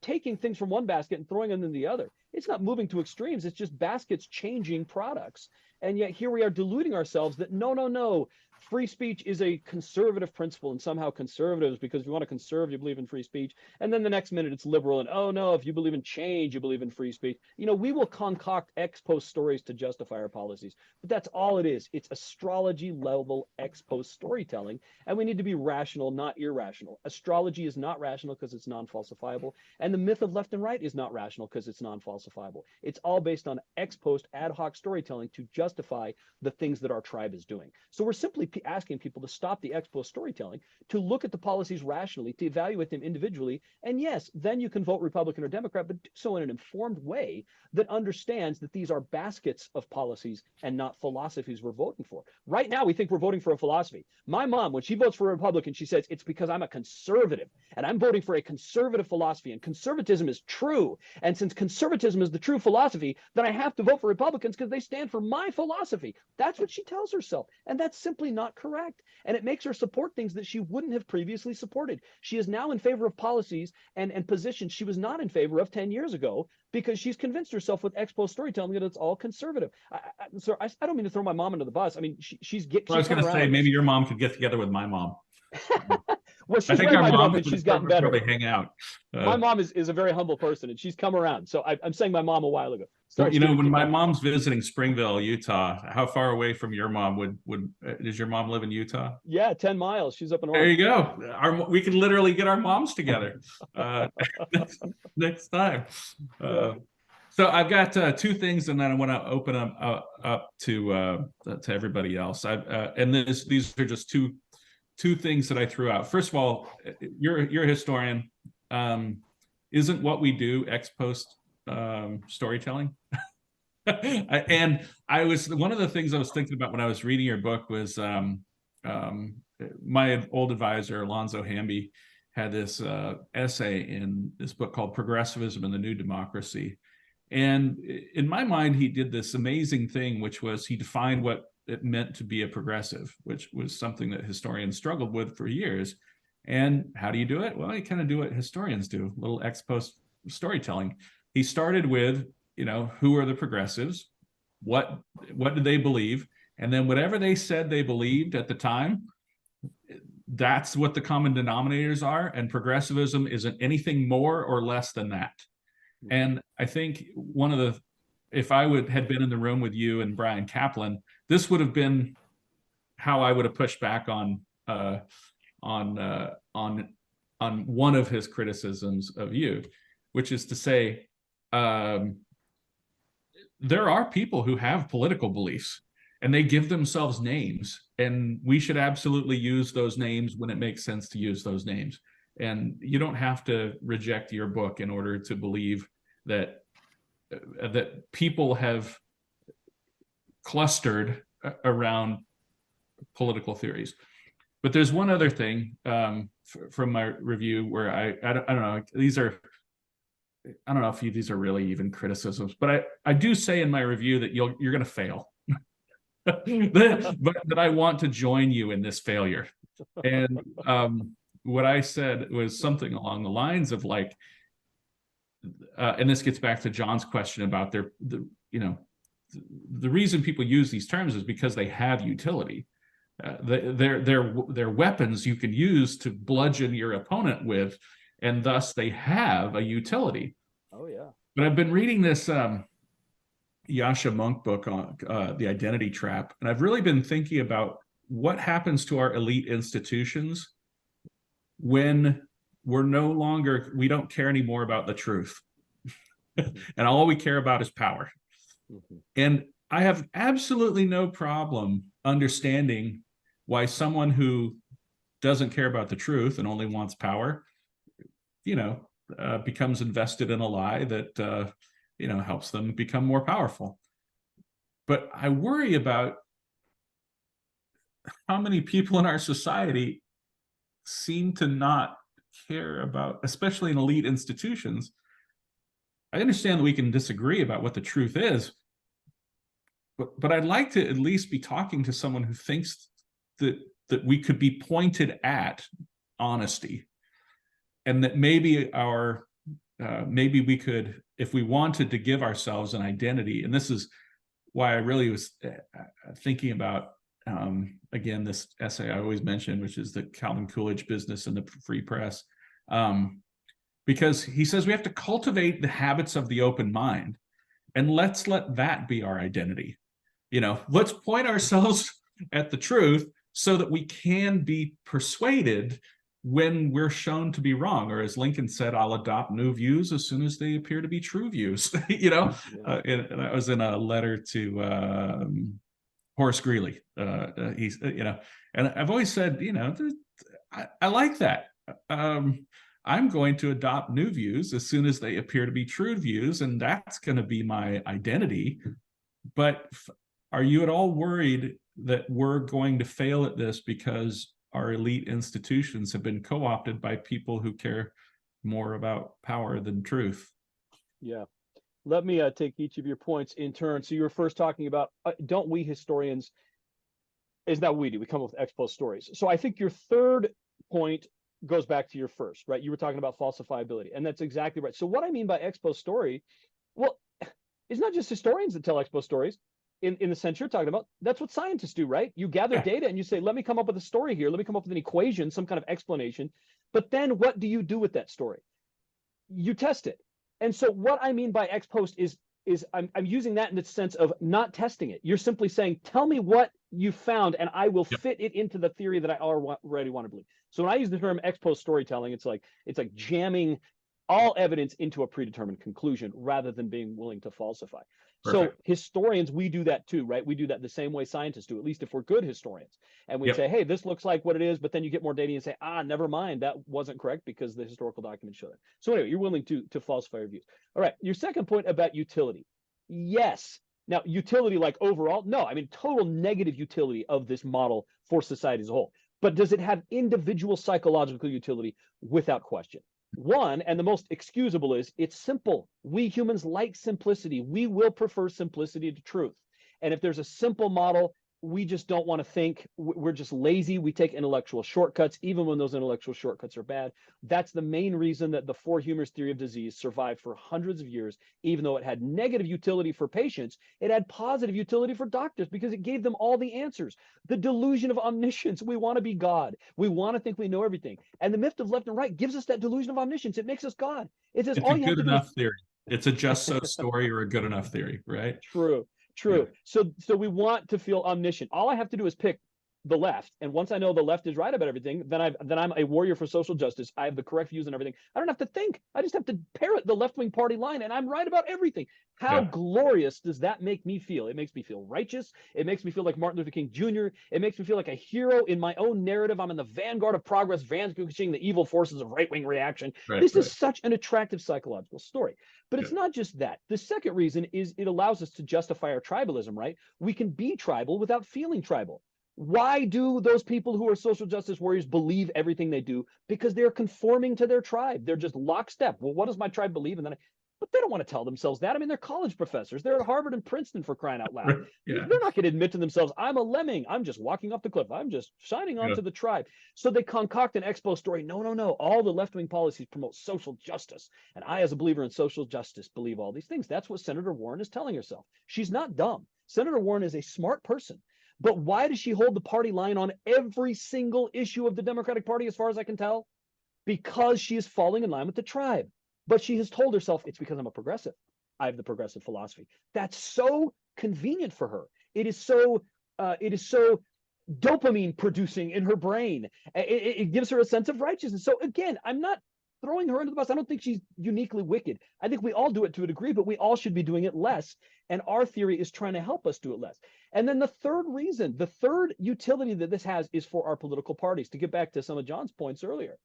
taking things from one basket and throwing them in the other. It's not moving to extremes. It's just baskets changing products. And yet here we are deluding ourselves that no, free speech is a conservative principle, and somehow conservatives, because if you want to conserve, you believe in free speech. And then the next minute it's liberal, and oh no, if you believe in change, you believe in free speech. You know, we will concoct ex post stories to justify our policies, but that's all it is. It's astrology level ex post storytelling, and we need to be rational, not irrational. Astrology is not rational because it's non-falsifiable, and the myth of left and right is not rational because it's non-falsifiable. It's all based on ex post ad hoc storytelling to justify the things that our tribe is doing. So we're simply asking people to stop the ex post storytelling, to look at the policies rationally, to evaluate them individually, and yes, then you can vote Republican or Democrat, but do so in an informed way that understands that these are baskets of policies and not philosophies we're voting for. Right now, we think we're voting for a philosophy. My mom, when she votes for a Republican, she says, it's because I'm a conservative, and I'm voting for a conservative philosophy, and conservatism is true. And since conservatism is the true philosophy, then I have to vote for Republicans because they stand for my philosophy. That's what she tells herself, and that's simply not correct. And it makes her support things that she wouldn't have previously supported. She is now in favor of policies and positions she was not in favor of 10 years ago because she's convinced herself with ex post storytelling that it's all conservative. I don't mean to throw my mom under the bus. I mean, she's
I was going to say, maybe your mom could get together with my mom.
Well, she's
I think
read
our
my
mom
book and she's gotten better.
Probably hang out.
My mom is a very humble person, and she's come around. So I'm saying my mom a while ago. Sorry,
You know,
Steve,
when
keep
my
going.
mom's visiting Springville, Utah, how far away from your mom does your mom live in Utah?
Yeah, 10 miles. She's up in
There
Oregon.
you go. We can literally get our moms together next time. So I've got two things, and then I want to open them up to everybody else. And these are just two things that I threw out. First of all, you're a historian. Isn't what we do ex post storytelling? And I was one of the things I was thinking about when I was reading your book was my old advisor Alonzo Hamby had this essay in this book called Progressivism and the New Democracy. And in my mind, he did this amazing thing, which was he defined what it meant to be a progressive, which was something that historians struggled with for years. And how do you do it? Well, you kind of do what historians do, a little ex post storytelling. He started with, who are the progressives? What did they believe? And then whatever they said they believed at the time, that's what the common denominators are. And progressivism isn't anything more or less than that. And I think if I had been in the room with you and Brian Kaplan, this would have been how I would have pushed back on one of his criticisms of you, which is to say, there are people who have political beliefs and they give themselves names, and we should absolutely use those names when it makes sense to use those names. And you don't have to reject your book in order to believe that people have clustered around political theories. But there's one other thing from my review where I don't know, I don't know if these are really even criticisms, but I do say in my review that you're going to fail, but that I want to join you in this failure. And what I said was something along the lines of like, and this gets back to John's question about the reason people use these terms is because they have utility. They're weapons you can use to bludgeon your opponent with, and thus they have a utility.
Oh yeah.
But I've been reading this Yasha Monk book on the identity trap, and I've really been thinking about what happens to our elite institutions when we don't care anymore about the truth. And all we care about is power. Mm-hmm. And I have absolutely no problem understanding why someone who doesn't care about the truth and only wants power, becomes invested in a lie that, helps them become more powerful. But I worry about how many people in our society seem to not care about, especially in elite institutions. I understand that we can disagree about what the truth is, but I'd like to at least be talking to someone who thinks that we could be pointed at honesty, and that maybe maybe we could, if we wanted to give ourselves an identity, and this is why I really was thinking about, again, this essay I always mention, which is the Calvin Coolidge Business and the Free Press, because he says we have to cultivate the habits of the open mind, and let's let that be our identity. Let's point ourselves at the truth so that we can be persuaded when we're shown to be wrong, or as Lincoln said, I'll adopt new views as soon as they appear to be true views. And that was in a letter to Horace Greeley. He's, and I've always said, I like that. I'm going to adopt new views as soon as they appear to be true views, and that's going to be my identity. But are you at all worried that we're going to fail at this because our elite institutions have been co-opted by people who care more about power than truth?
Yeah. Let me take each of your points in turn. So you were first talking about, don't we historians, is that what we do? We come up with ex post stories. So I think your third point goes back to your first, right? You were talking about falsifiability, and that's exactly right. So what I mean by ex post story, well, it's not just historians that tell ex post stories. In the sense you're talking about, that's what scientists do, right? You gather data and you say, let me come up with a story here. Let me come up with an equation, some kind of explanation. But then what do you do with that story? You test it. And so what I mean by ex post is I'm using that in the sense of not testing it. You're simply saying, tell me what you found, and I will fit it into the theory that I already want to believe. So when I use the term ex post storytelling, it's like jamming all evidence into a predetermined conclusion rather than being willing to falsify.
Perfect.
So historians, we do that too, right? We do that the same way scientists do, at least if we're good historians. And we say, hey, this looks like what it is, but then you get more data and say, never mind, that wasn't correct because the historical documents show that. So anyway, you're willing to falsify your views. All right, your second point about utility. Yes. Now, utility like overall? No, I mean, total negative utility of this model for society as a whole. But does it have individual psychological utility? Without question. One, and the most excusable, is it's simple. We humans like simplicity. We will prefer simplicity to truth. And if there's a simple model, we just don't want to think. We're just lazy. We take intellectual shortcuts, even when those intellectual shortcuts are bad. That's the main reason that the four humors theory of disease survived for hundreds of years. Even though it had negative utility for patients, it had positive utility for doctors because it gave them all the answers. The delusion of omniscience. We want to be God. We want to think we know everything. And the myth of left and right gives us that delusion of omniscience. It makes us God. It says
it's
all
a
you have
good
to
enough
do is...
theory. It's a just so story or a good enough theory, right?
True.
Yeah.
So we want to feel omniscient. All I have to do is pick the left, and once I know the left is right about everything, then I'm a warrior for social justice. I have the correct views on everything. I don't have to think. I just have to parrot the left-wing party line, and I'm right about everything. How glorious does that make me feel? It makes me feel righteous. It makes me feel like Martin Luther King Jr. It makes me feel like a hero in my own narrative. I'm in the vanguard of progress, vanquishing the evil forces of right-wing reaction. This is such an attractive psychological story. But it's not just that. The second reason is it allows us to justify our tribalism, right? We can be tribal without feeling tribal. Why do those people who are social justice warriors believe everything they do? Because they're conforming to their tribe. They're just lockstep. Well, what does my tribe believe? And then, but they don't want to tell themselves that. I mean, they're college professors. They're at Harvard and Princeton, for crying out loud. They're not going to admit to themselves, I'm a lemming. I'm just walking off the cliff. I'm just shining onto the tribe. So they concoct an expo story. No. All the left-wing policies promote social justice. And I, as a believer in social justice, believe all these things. That's what Senator Warren is telling herself. She's not dumb. Senator Warren is a smart person. But why does she hold the party line on every single issue of the Democratic Party, as far as I can tell? Because she is falling in line with the tribe. But she has told herself, it's because I'm a progressive. I have the progressive philosophy. That's so convenient for her. It is so dopamine producing in her brain. It gives her a sense of righteousness. So again, I'm not throwing her under the bus. I don't think she's uniquely wicked. I think we all do it to a degree, but we all should be doing it less. And our theory is trying to help us do it less. And then the third reason, the third utility that this has is for our political parties. To get back to some of John's points earlier,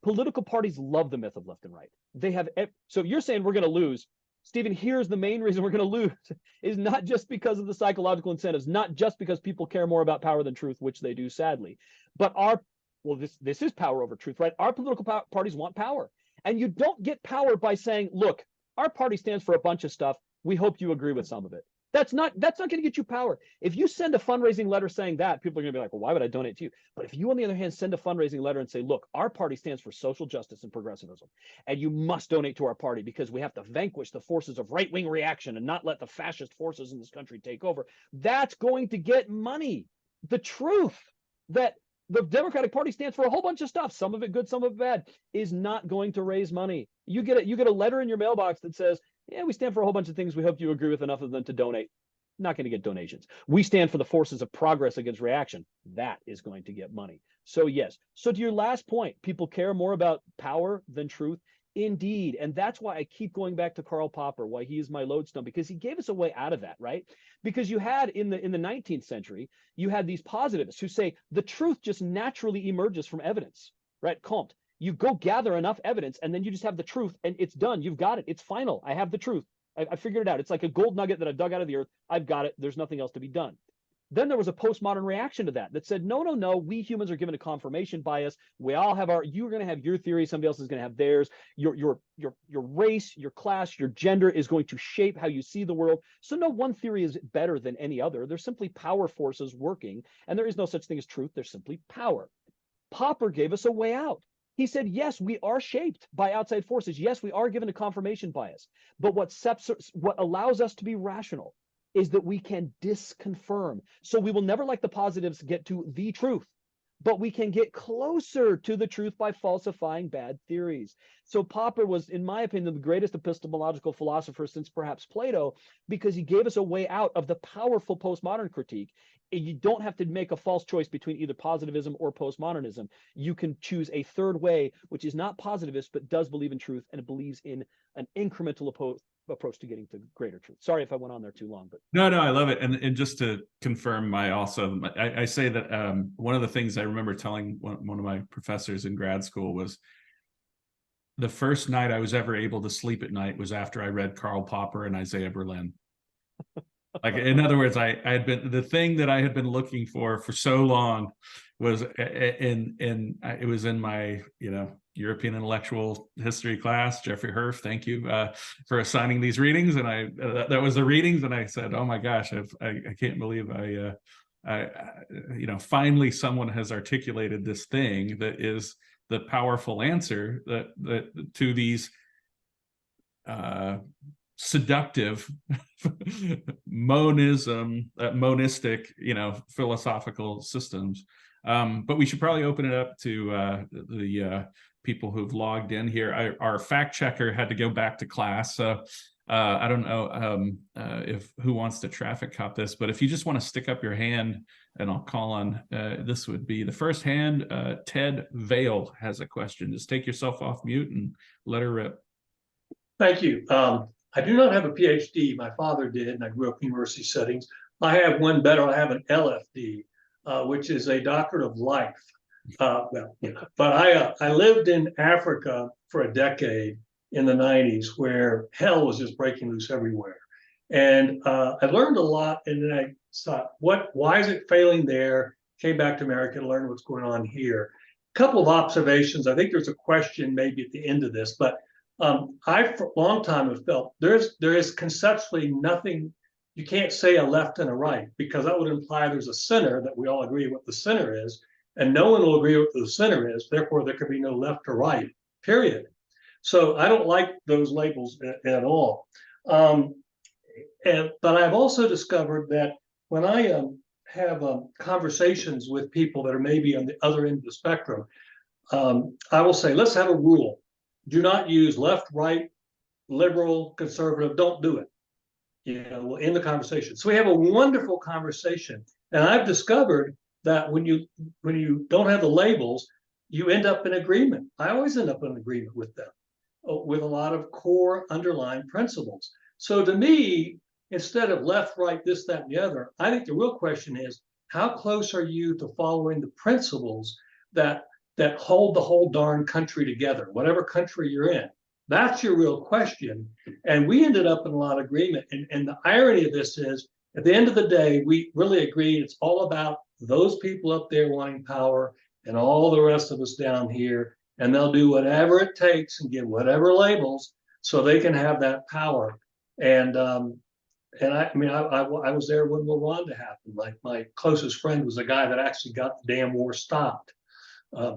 political parties love the myth of left and right. They have. So you're saying we're going to lose. Stephen, here's the main reason we're going to lose is not just because of the psychological incentives, not just because people care more about power than truth, which they do, sadly, but this is power over truth, right? Our political parties want power. And you don't get power by saying, look, our party stands for a bunch of stuff. We hope you agree with some of it. That's not going to get you power. If you send a fundraising letter saying that, people are going to be like, well, why would I donate to you? But if you, on the other hand, send a fundraising letter and say, look, our party stands for social justice and progressivism, and you must donate to our party because we have to vanquish the forces of right-wing reaction and not let the fascist forces in this country take over, that's going to get money. The truth that the Democratic Party stands for a whole bunch of stuff, some of it good, some of it bad, is not going to raise money. You get a letter in your mailbox that says, yeah, we stand for a whole bunch of things. We hope you agree with enough of them to donate. Not going to get donations. We stand for the forces of progress against reaction. That is going to get money. So yes. So to your last point, people care more about power than truth. Indeed. And that's why I keep going back to Karl Popper, why he is my lodestone, because he gave us a way out of that, right? Because you had in the 19th century, you had these positivists who say the truth just naturally emerges from evidence, right? Comte. You go gather enough evidence and then you just have the truth and it's done. You've got it. It's final. I have the truth. I figured it out. It's like a gold nugget that I dug out of the earth. I've got it. There's nothing else to be done. Then there was a postmodern reaction to that said, no, we humans are given a confirmation bias. We all have you're going to have your theory. Somebody else is going to have theirs. Your race, your class, your gender is going to shape how you see the world. So no one theory is better than any other. There's simply power forces working, and there is no such thing as truth. There's simply power. Popper gave us a way out. He said, yes, we are shaped by outside forces. Yes, we are given a confirmation bias. But what allows us to be rational is that we can disconfirm. So we will never, like the positives, get to the truth. but we can get closer to the truth by falsifying bad theories. So Popper was, in my opinion, the greatest epistemological philosopher since perhaps Plato, because he gave us a way out of the powerful postmodern critique. You don't have to make a false choice between either positivism or postmodernism. You can choose a third way, which is not positivist, but does believe in truth and believes in an incremental approach to getting to greater truth. Sorry if I went on there too long, but
no, I love it. And just to confirm, I say that one of the things I remember telling one of my professors in grad school was the first night I was ever able to sleep at night was after I read Karl Popper and Isaiah Berlin. Like, in other words, I had been, the thing that I had been looking for so long was it was in my, European intellectual history class. Jeffrey Herf, thank you for assigning these readings. And that was the readings. And I said, oh my gosh, I can't believe finally someone has articulated this thing that is the powerful answer that to these seductive monistic, philosophical systems. But we should probably open it up to the people who've logged in here. Our fact checker had to go back to class, so I don't know if who wants to traffic cop this, but if you just want to stick up your hand and I'll call on, this would be the first hand. Ted Vale has a question. Just take yourself off mute and let her rip.
Thank you. I do not have a PhD. My father did, and I grew up in university settings. I have one better. I have an LFD, which is a doctorate of life. But I lived in Africa for a decade in the 90s, where hell was just breaking loose everywhere. And I learned a lot, and then I thought, why is it failing there? Came back to America to learn what's going on here. A couple of observations. I think there's a question maybe at the end of this, but I for a long time have felt there is conceptually nothing. You can't say a left and a right, because that would imply there's a center that we all agree what the center is, and no one will agree what the center is. Therefore, there could be no left or right, period. So I don't like those labels at all. But I've also discovered that when I have conversations with people that are maybe on the other end of the spectrum, I will say, let's have a rule. Do not use left, right, liberal, conservative. Don't do it. We'll end the conversation. So we have a wonderful conversation. And I've discovered that when you don't have the labels, you end up in agreement. I always end up in agreement with them, with a lot of core underlying principles. So to me, instead of left, right, this, that, and the other, I think the real question is, how close are you to following the principles that hold the whole darn country together, whatever country you're in? That's your real question. And we ended up in a lot of agreement. And the irony of this is, at the end of the day, we really agreed it's all about those people up there wanting power and all the rest of us down here. And they'll do whatever it takes and give whatever labels so they can have that power. And I was there when Rwanda happened. Like, my closest friend was a guy that actually got the damn war stopped.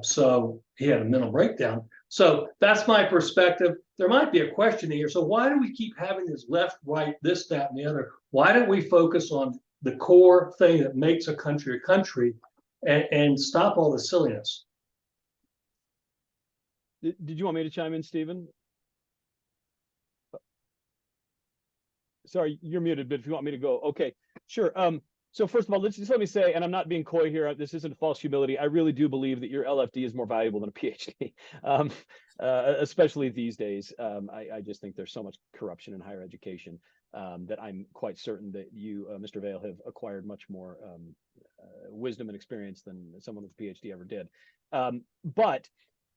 So he had a mental breakdown. So that's my perspective. There might be a question here. So why do we keep having this left, right, this, that, and the other? Why don't we focus on the core thing that makes a country and stop all the silliness?
Did you want me to chime in, Stephen? Sorry, you're muted, but if you want me to go, okay, sure. So first of all, let me say, and I'm not being coy here, this isn't false humility. I really do believe that your LFD is more valuable than a PhD, especially these days. I just think there's so much corruption in higher education that I'm quite certain that you, Mr. Vale, have acquired much more wisdom and experience than someone with a PhD ever did. But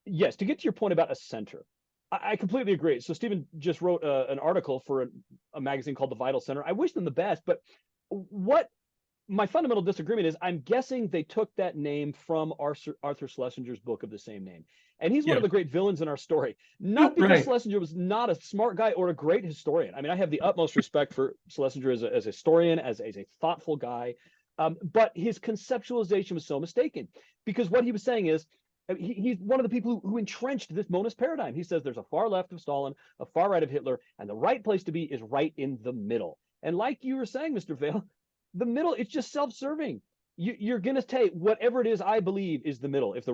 yes, to get to your point about a center, I completely agree. So Stephen just wrote an article for a magazine called The Vital Center. I wish them the best, but what my fundamental disagreement is, I'm guessing they took that name from Arthur Schlesinger's book of the same name. And he's one of the great villains in our story. Not because Schlesinger was not a smart guy or a great historian. I mean, I have the utmost respect for Schlesinger as a historian, as a thoughtful guy. But his conceptualization was so mistaken, because what he was saying is, he's one of the people who entrenched this monist paradigm. He says there's a far left of Stalin, a far right of Hitler, and the right place to be is right in the middle. And like you were saying, Mr. Vale, the middle, it's just self-serving. you're going to say whatever it is I believe is the middle, if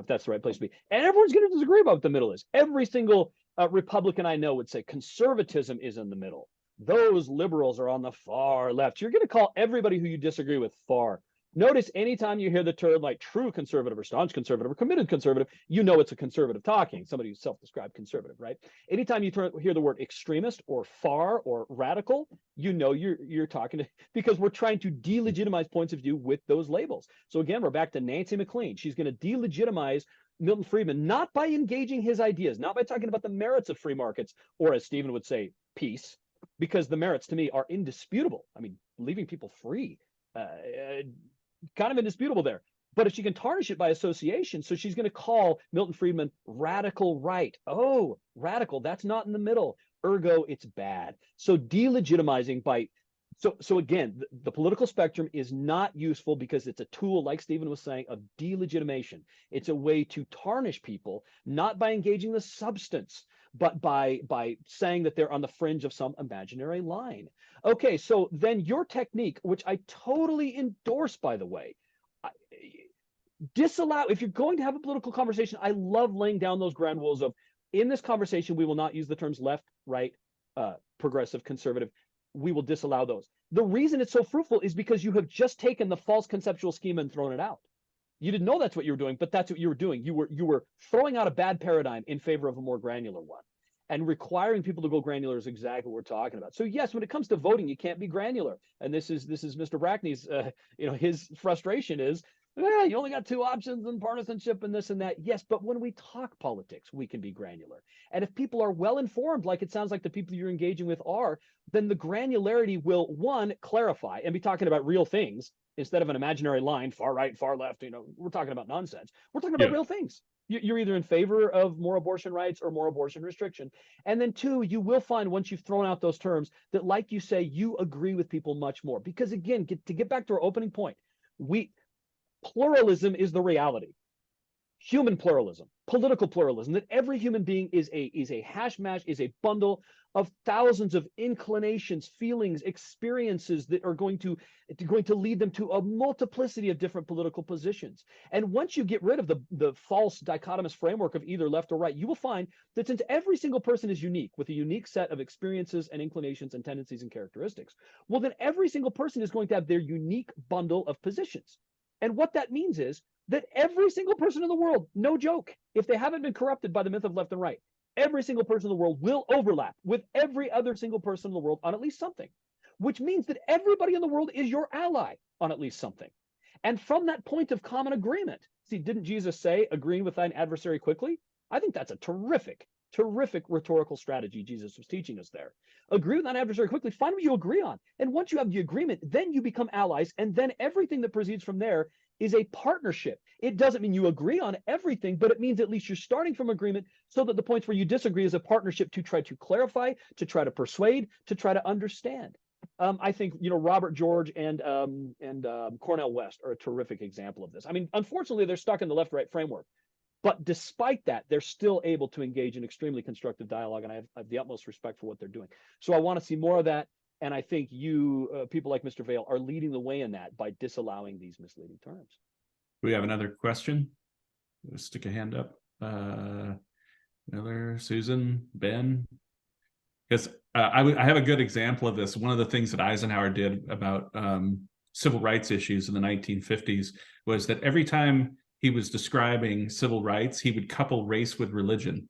that's the right place to be. And everyone's going to disagree about what the middle is. Every single Republican I know would say conservatism is in the middle. Those liberals are on the far left. You're going to call everybody who you disagree with far. Notice anytime you hear the term like true conservative or staunch conservative or committed conservative, you know it's a conservative talking, somebody who's self-described conservative, right? Anytime you hear the word extremist or far or radical, you know you're talking to, because we're trying to delegitimize points of view with those labels. So again, we're back to Nancy McLean. She's going to delegitimize Milton Friedman, not by engaging his ideas, not by talking about the merits of free markets, or as Stephen would say, peace, because the merits to me are indisputable. I mean, leaving people free, kind of indisputable there. But if she can tarnish it by association, so she's going to call Milton Friedman radical right. Oh, radical, that's not in the middle. Ergo, it's bad. So delegitimizing by, so again, the political spectrum is not useful because it's a tool, like Stephen was saying, of delegitimation. It's a way to tarnish people, not by engaging the substance, but by saying that they're on the fringe of some imaginary line. Okay, so then your technique, which I totally endorse, by the way, disallow, if you're going to have a political conversation, I love laying down those ground rules of, in this conversation, we will not use the terms left, right, progressive, conservative. We will disallow those. The reason it's so fruitful is because you have just taken the false conceptual schema and thrown it out. You didn't know that's what you were doing, but that's what you were doing. You were throwing out a bad paradigm in favor of a more granular one. And requiring people to go granular is exactly what we're talking about. So yes, when it comes to voting, you can't be granular. And this is Mr. Brackney's, his frustration is, you only got two options in partisanship and this and that. Yes, but when we talk politics, we can be granular. And if people are well informed, like it sounds like the people you're engaging with are, then the granularity will, one, clarify and be talking about real things instead of an imaginary line, far right, far left. We're talking about nonsense. We're talking about real things. You're either in favor of more abortion rights or more abortion restriction. And then two, you will find once you've thrown out those terms that, like you say, you agree with people much more. Because again, to get back to our opening point, pluralism is the reality. Human pluralism, political pluralism, that every human being is a hash mash, is a bundle of thousands of inclinations, feelings, experiences that are going to lead them to a multiplicity of different political positions. And once you get rid of the false dichotomous framework of either left or right, you will find that since every single person is unique with a unique set of experiences and inclinations and tendencies and characteristics, well, then every single person is going to have their unique bundle of positions. And what that means is that every single person in the world, no joke, if they haven't been corrupted by the myth of left and right, every single person in the world will overlap with every other single person in the world on at least something, which means that everybody in the world is your ally on at least something. And from that point of common agreement, see, didn't Jesus say, agreeing with thine adversary quickly? I think that's a terrific rhetorical strategy Jesus was teaching us there. Agree with that adversary quickly, find what you agree on. And once you have the agreement, then you become allies. And then everything that proceeds from there is a partnership. It doesn't mean you agree on everything, but it means at least you're starting from agreement so that the points where you disagree is a partnership to try to clarify, to try to persuade, to try to understand. I think, Robert George and Cornel West are a terrific example of this. I mean, unfortunately, they're stuck in the left-right framework. But despite that, they're still able to engage in extremely constructive dialogue, and I have the utmost respect for what they're doing. So I want to see more of that, and I think you, people like Mr. Vail, are leading the way in that by disallowing these misleading terms.
We have another question. Stick a hand up. Miller, Susan, Ben. Because I have a good example of this. One of the things that Eisenhower did about civil rights issues in the 1950s was that every time he was describing civil rights, he would couple race with religion,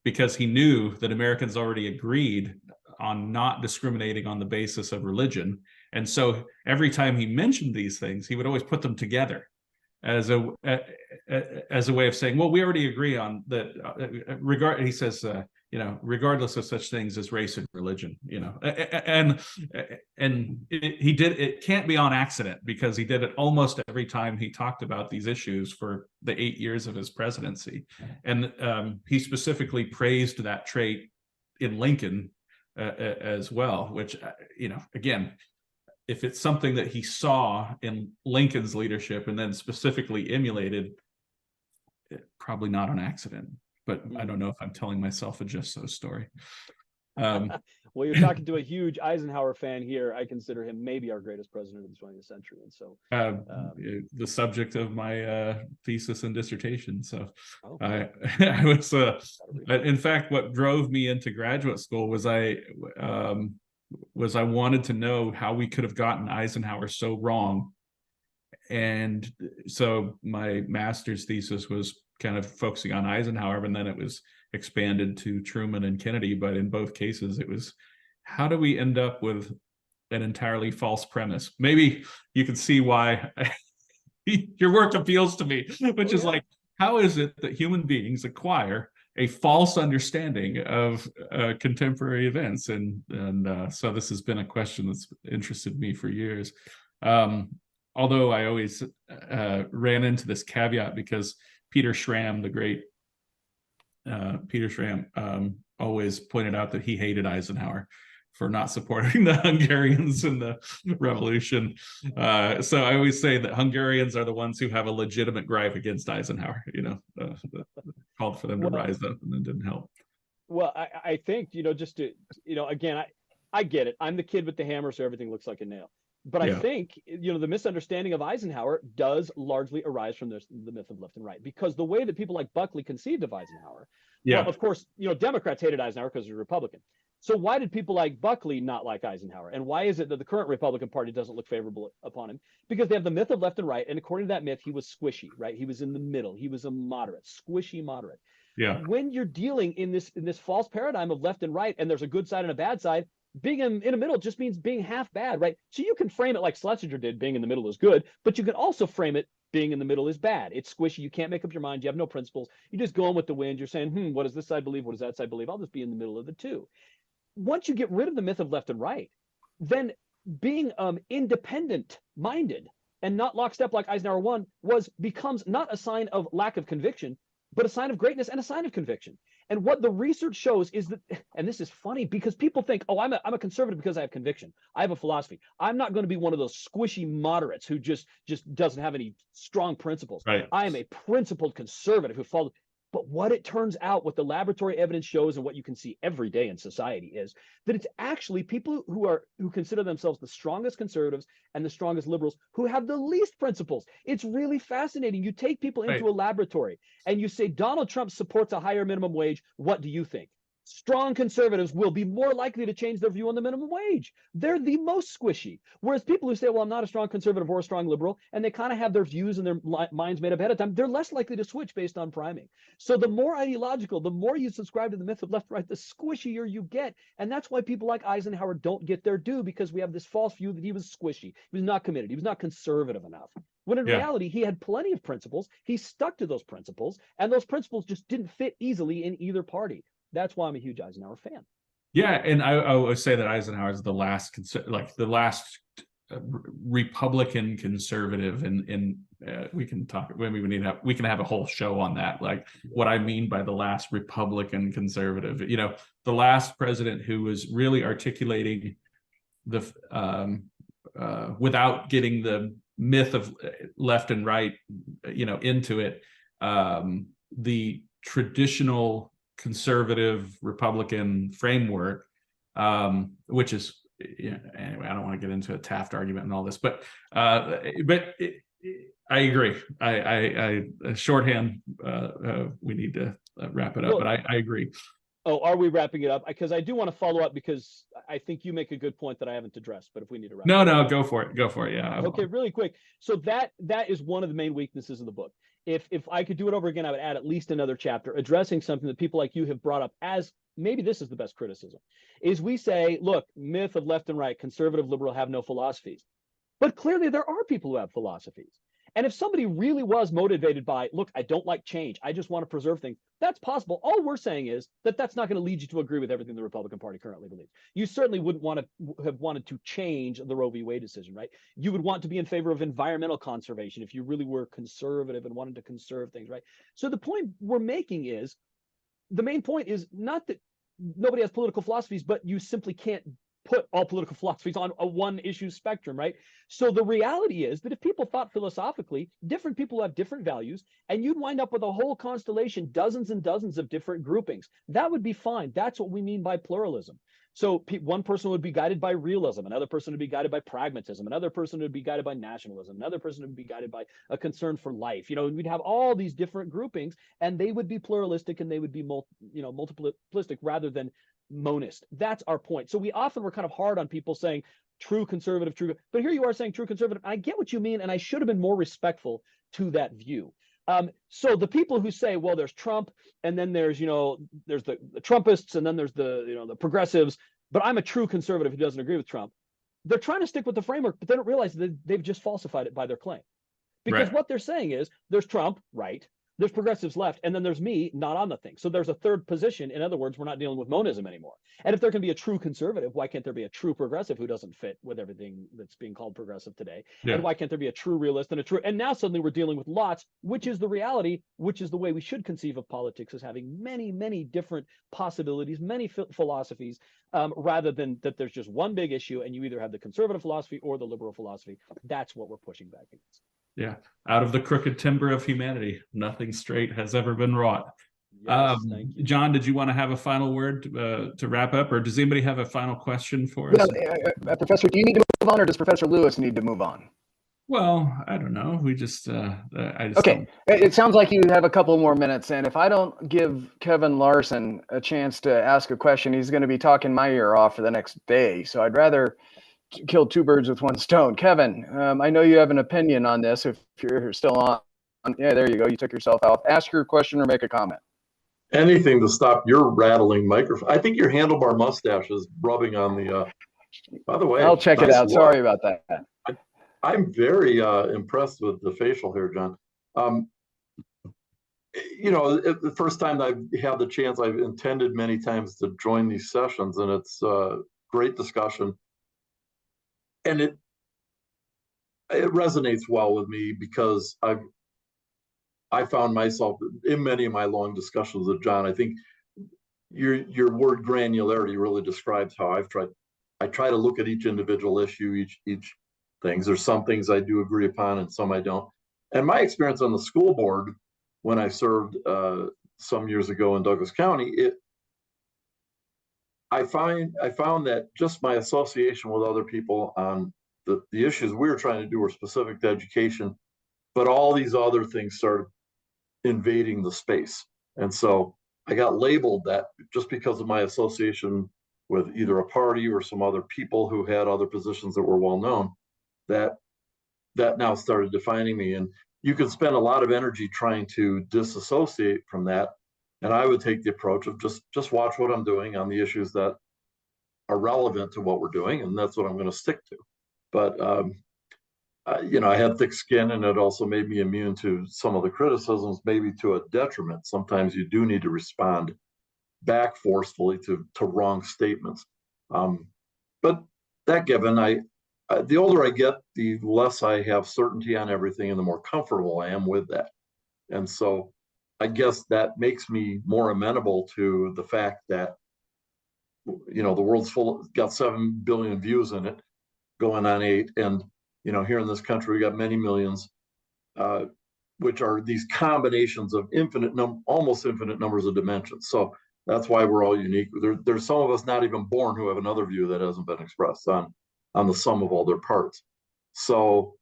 because he knew that Americans already agreed on not discriminating on the basis of religion. And so every time he mentioned these things, he would always put them together as a way of saying, well, we already agree on that. He says, regardless of such things as race and religion, and it can't be on accident, because he did it almost every time he talked about these issues for the 8 years of his presidency. And he specifically praised that trait in Lincoln as well, which, again, if it's something that he saw in Lincoln's leadership and then specifically emulated, probably not an accident. But I don't know if I'm telling myself a just so story.
Well, Well, you're talking to a huge Eisenhower fan here. I consider him maybe our greatest president of the 20th century. And so
the subject of my thesis and dissertation. So
okay.
I was, in fact, what drove me into graduate school was I wanted to know how we could have gotten Eisenhower so wrong. And so my master's thesis was kind of focusing on Eisenhower, and then it was expanded to Truman and Kennedy. But in both cases, it was, how do we end up with an entirely false premise? Maybe you can see why your work appeals to me, which is like, how is it that human beings acquire a false understanding of contemporary events? And so this has been a question that's interested me for years. Although I always ran into this caveat because Peter Schramm, the great Peter Schramm, always pointed out that he hated Eisenhower for not supporting the Hungarians in the revolution. So I always say that Hungarians are the ones who have a legitimate gripe against Eisenhower, called for them to rise up and then didn't help.
Well, I think, just to, again, I get it. I'm the kid with the hammer, so everything looks like a nail. But I think, the misunderstanding of Eisenhower does largely arise from the myth of left and right, because the way that people like Buckley conceived of Eisenhower, well, of course, Democrats hated Eisenhower because he was a Republican. So why did people like Buckley not like Eisenhower? And why is it that the current Republican Party doesn't look favorable upon him? Because they have the myth of left and right. And according to that myth, he was squishy, right? He was in the middle. He was a moderate, squishy moderate.
Yeah.
When you're dealing in this false paradigm of left and right, and there's a good side and a bad side, being in the middle just means being half bad, right? So you can frame it like Schlesinger did, being in the middle is good, but you can also frame it being in the middle is bad. It's squishy. You can't make up your mind. You have no principles. You're just going with the wind. You're saying, what does this side believe? What does that side believe? I'll just be in the middle of the two. Once you get rid of the myth of left and right, then being independent minded and not lockstep like Eisenhower one becomes not a sign of lack of conviction, but a sign of greatness and a sign of conviction. And what the research shows is that, and this is funny because people think, I'm a conservative because I have conviction. I have a philosophy. I'm not going to be one of those squishy moderates who just doesn't have any strong principles.
Right.
I am a principled conservative who follows. But what it turns out, what the laboratory evidence shows, and what you can see every day in society, is that it's actually people who consider themselves the strongest conservatives and the strongest liberals who have the least principles. It's really fascinating. You take people into a laboratory and you say, Donald Trump supports a higher minimum wage. What do you think? Strong conservatives will be more likely to change their view on the minimum wage. They're the most squishy. Whereas people who say, well, I'm not a strong conservative or a strong liberal, and they kind of have their views and their minds made up ahead of time, they're less likely to switch based on priming. So the more ideological, the more you subscribe to the myth of left right, the squishier you get. And that's why people like Eisenhower don't get their due, because we have this false view that he was squishy. He was not committed. He was not conservative enough. When in reality, he had plenty of principles. He stuck to those principles, and those principles just didn't fit easily in either party. That's why I'm a huge Eisenhower fan.
Yeah, and I always say that Eisenhower is the last Republican conservative, and we can talk. Maybe we can have a whole show on that. Like what I mean by the last Republican conservative. The last president who was really articulating the without getting the myth of left and right, into it. The traditional conservative Republican framework, which is, anyway, I don't want to get into a Taft argument and all this, but I agree. I shorthand, we need to wrap it up, but I agree.
Oh, are we wrapping it up? Because I do want to follow up, because I think you make a good point that I haven't addressed, but if we need to wrap
No, go for it. Yeah.
Okay, really quick. So that is one of the main weaknesses of the book. If I could do it over again, I would add at least another chapter addressing something that people like you have brought up as maybe this is the best criticism, is we say, look, myth of left and right, conservative, liberal have no philosophies. But clearly there are people who have philosophies. And if somebody really was motivated by, look, I don't like change, I just want to preserve things, that's possible. All we're saying is that that's not going to lead you to agree with everything the Republican Party currently believes. You certainly wouldn't want to have wanted to change the Roe v. Wade decision, right? You would want to be in favor of environmental conservation if you really were conservative and wanted to conserve things, right? So the point we're making is, the main point is not that nobody has political philosophies, but you simply can't put all political philosophies on a one issue spectrum, right? So the reality is that if people thought philosophically, different people have different values, and you'd wind up with a whole constellation, dozens and dozens of different groupings. That would be fine. That's what we mean by pluralism. So one person would be guided by realism, another person would be guided by pragmatism, another person would be guided by nationalism, another person would be guided by a concern for life. We'd have all these different groupings, and they would be pluralistic and they would be multiplistic rather than monist. That's our point. So we often were kind of hard on people saying true conservative, but here you are saying true conservative. I get what you mean, and I should have been more respectful to that view. So the people who say, well, there's Trump, and then there's the Trumpists, and then there's the progressives, but I'm a true conservative who doesn't agree with Trump. They're trying to stick with the framework, but they don't realize that they've just falsified it by their claim. Because what they're saying is there's Trump, right? There's progressives left, and then there's me not on the thing. So there's a third position. In other words, we're not dealing with monism anymore. And if there can be a true conservative, why can't there be a true progressive who doesn't fit with everything that's being called progressive today? Yeah. And why can't there be a true realist and now suddenly we're dealing with lots, which is the reality, which is the way we should conceive of politics, as having many, many different possibilities, many philosophies, rather than that there's just one big issue and you either have the conservative philosophy or the liberal philosophy. That's what we're pushing back against.
Yeah, out of the crooked timber of humanity, nothing straight has ever been wrought.
Yes, thank you.
John, did you want to have a final word to wrap up, or does anybody have a final question for us?
Professor, do you need to move on, or does Professor Lewis need to move on?
Well, I don't know. We just,
okay. It sounds like you have a couple more minutes, and if I don't give Kevin Larson a chance to ask a question, he's going to be talking my ear off for the next day. So I'd rather kill two birds with one stone. Kevin, I know you have an opinion on this. If you're still on, yeah, there you go. You took yourself out. Ask your question or make a comment.
Anything to stop your rattling microphone. I think your handlebar mustache is rubbing on the. By the way,
I'll check it out. Sorry about that.
I'm very impressed with the facial hair, John. The first time I've had the chance, I've intended many times to join these sessions, and it's a great discussion. And it resonates well with me because I found myself in many of my long discussions with John. I think your word granularity really describes how I try to look at each individual issue, each things. There's some things I do agree upon and some I don't. And my experience on the school board when I served some years ago in Douglas County, I found that just my association with other people on the issues we were trying to do were specific to education, but all these other things started invading the space. And so I got labeled that just because of my association with either a party or some other people who had other positions that were well known, that now started defining me. And you can spend a lot of energy trying to disassociate from that. And I would take the approach of just watch what I'm doing on the issues that are relevant to what we're doing, and that's what I'm going to stick to. But I had thick skin, and it also made me immune to some of the criticisms, maybe to a detriment. Sometimes you do need to respond back forcefully to wrong statements. But that given, the older I get, the less I have certainty on everything, and the more comfortable I am with that. And so I guess that makes me more amenable to the fact that, the world's got 7 billion views in it, going on 8. And, here in this country, we got many millions, which are these combinations of almost infinite numbers of dimensions. So that's why we're all unique. There's some of us not even born who have another view that hasn't been expressed on the sum of all their parts. So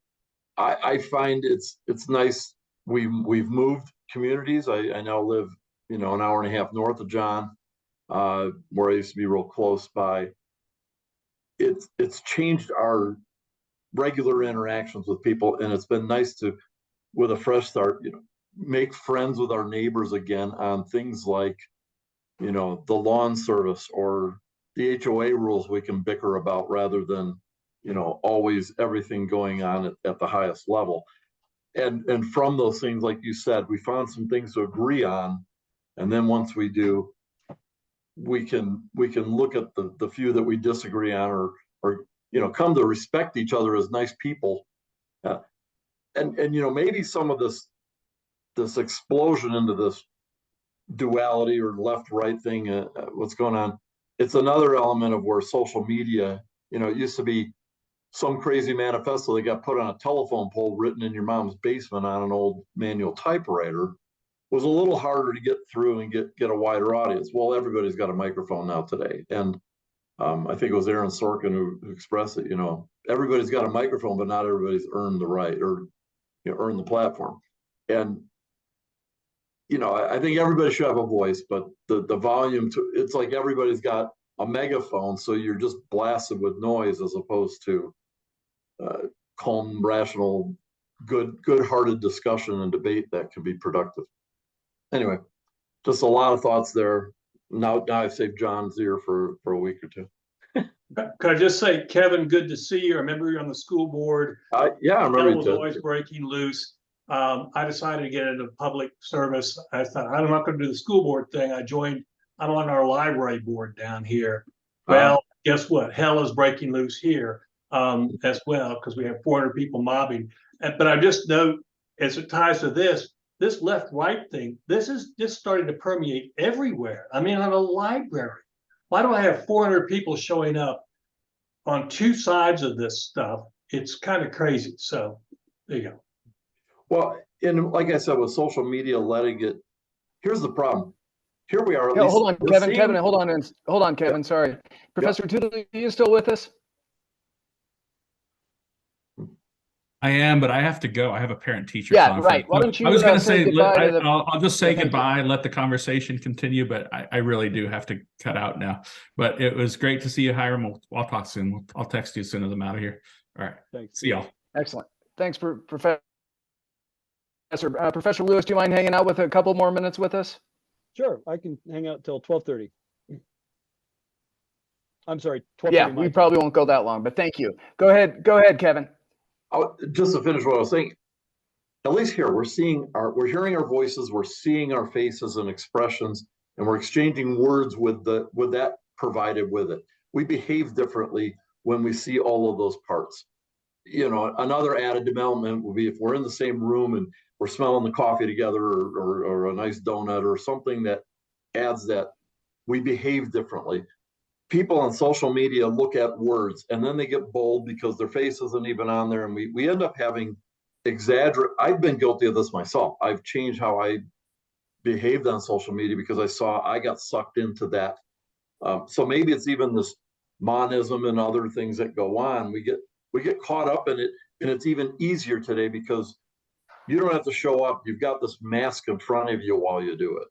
I find it's nice. We've moved communities. I now live, an hour and a half north of John, where I used to be real close by. It's changed our regular interactions with people, and it's been nice to, with a fresh start, make friends with our neighbors again on things like, the lawn service or the HOA rules we can bicker about, rather than, always everything going on at the highest level. And from those things, like you said, we found some things to agree on, and then once we do, we can look at the few that we disagree on, or come to respect each other as nice people. And maybe some of this explosion into this duality or left-right thing, what's going on, it's another element of where social media, it used to be some crazy manifesto that got put on a telephone pole written in your mom's basement on an old manual typewriter, was a little harder to get through and get a wider audience. Well, everybody's got a microphone now today. And I think it was Aaron Sorkin who expressed it. Everybody's got a microphone, but not everybody's earned the right or earned the platform. And I think everybody should have a voice, but the volume it's like everybody's got a megaphone, so you're just blasted with noise as opposed to calm, rational, good-hearted discussion and debate that can be productive. Anyway, just a lot of thoughts there. Now I've saved John's ear for a week or two.
Could I just say, Kevin, good to see you. I remember you on the school board.
Yeah, I remember
Hell
you
was
did.
always breaking loose. I decided to get into public service. I thought, I'm not going to do the school board thing. I'm on our library board down here. Well, guess what? Hell is breaking loose here as well, because we have 400 people mobbing. But I just note, as it ties to this left-right thing, this is just starting to permeate everywhere. I mean, on a library. Why do I have 400 people showing up on two sides of this stuff? It's kind of crazy. So there you go.
Well, and like I said, with social media letting it, here's the problem. Here we are.
Hold on, Kevin. Kevin, hold on, Kevin. Yeah. Sorry, Professor Tootle, are you still with us?
I am, but I have to go. I have a parent-teacher
conference. Right. Why don't you?
I was going to say,
I'll
just say goodbye and let the conversation continue, but I really do have to cut out now. But it was great to see you, Hyrum. I'll talk soon. I'll text you as soon as I'm out of here. All right.
Thanks.
See y'all.
Excellent. Thanks, Professor. Professor Lewis, do you mind hanging out with a couple more minutes with us?
Sure, I can hang out till 12:30. I'm sorry, 12:30.
Yeah, we probably won't go that long, but thank you. Go ahead, Kevin.
Just to finish what I was saying, at least here we're hearing our voices, we're seeing our faces and expressions, and we're exchanging words with that provided with it. We behave differently when we see all of those parts. Another added development would be if we're in the same room and we're smelling the coffee together or a nice donut or something that adds that we behave differently. People on social media look at words and then they get bold because their face isn't even on there. And we end up having I've been guilty of this myself. I've changed how I behaved on social media because I got sucked into that. So maybe it's even this monism and other things that go on. We get caught up in it, and it's even easier today because you don't have to show up. You've got this mask in front of you while you do it.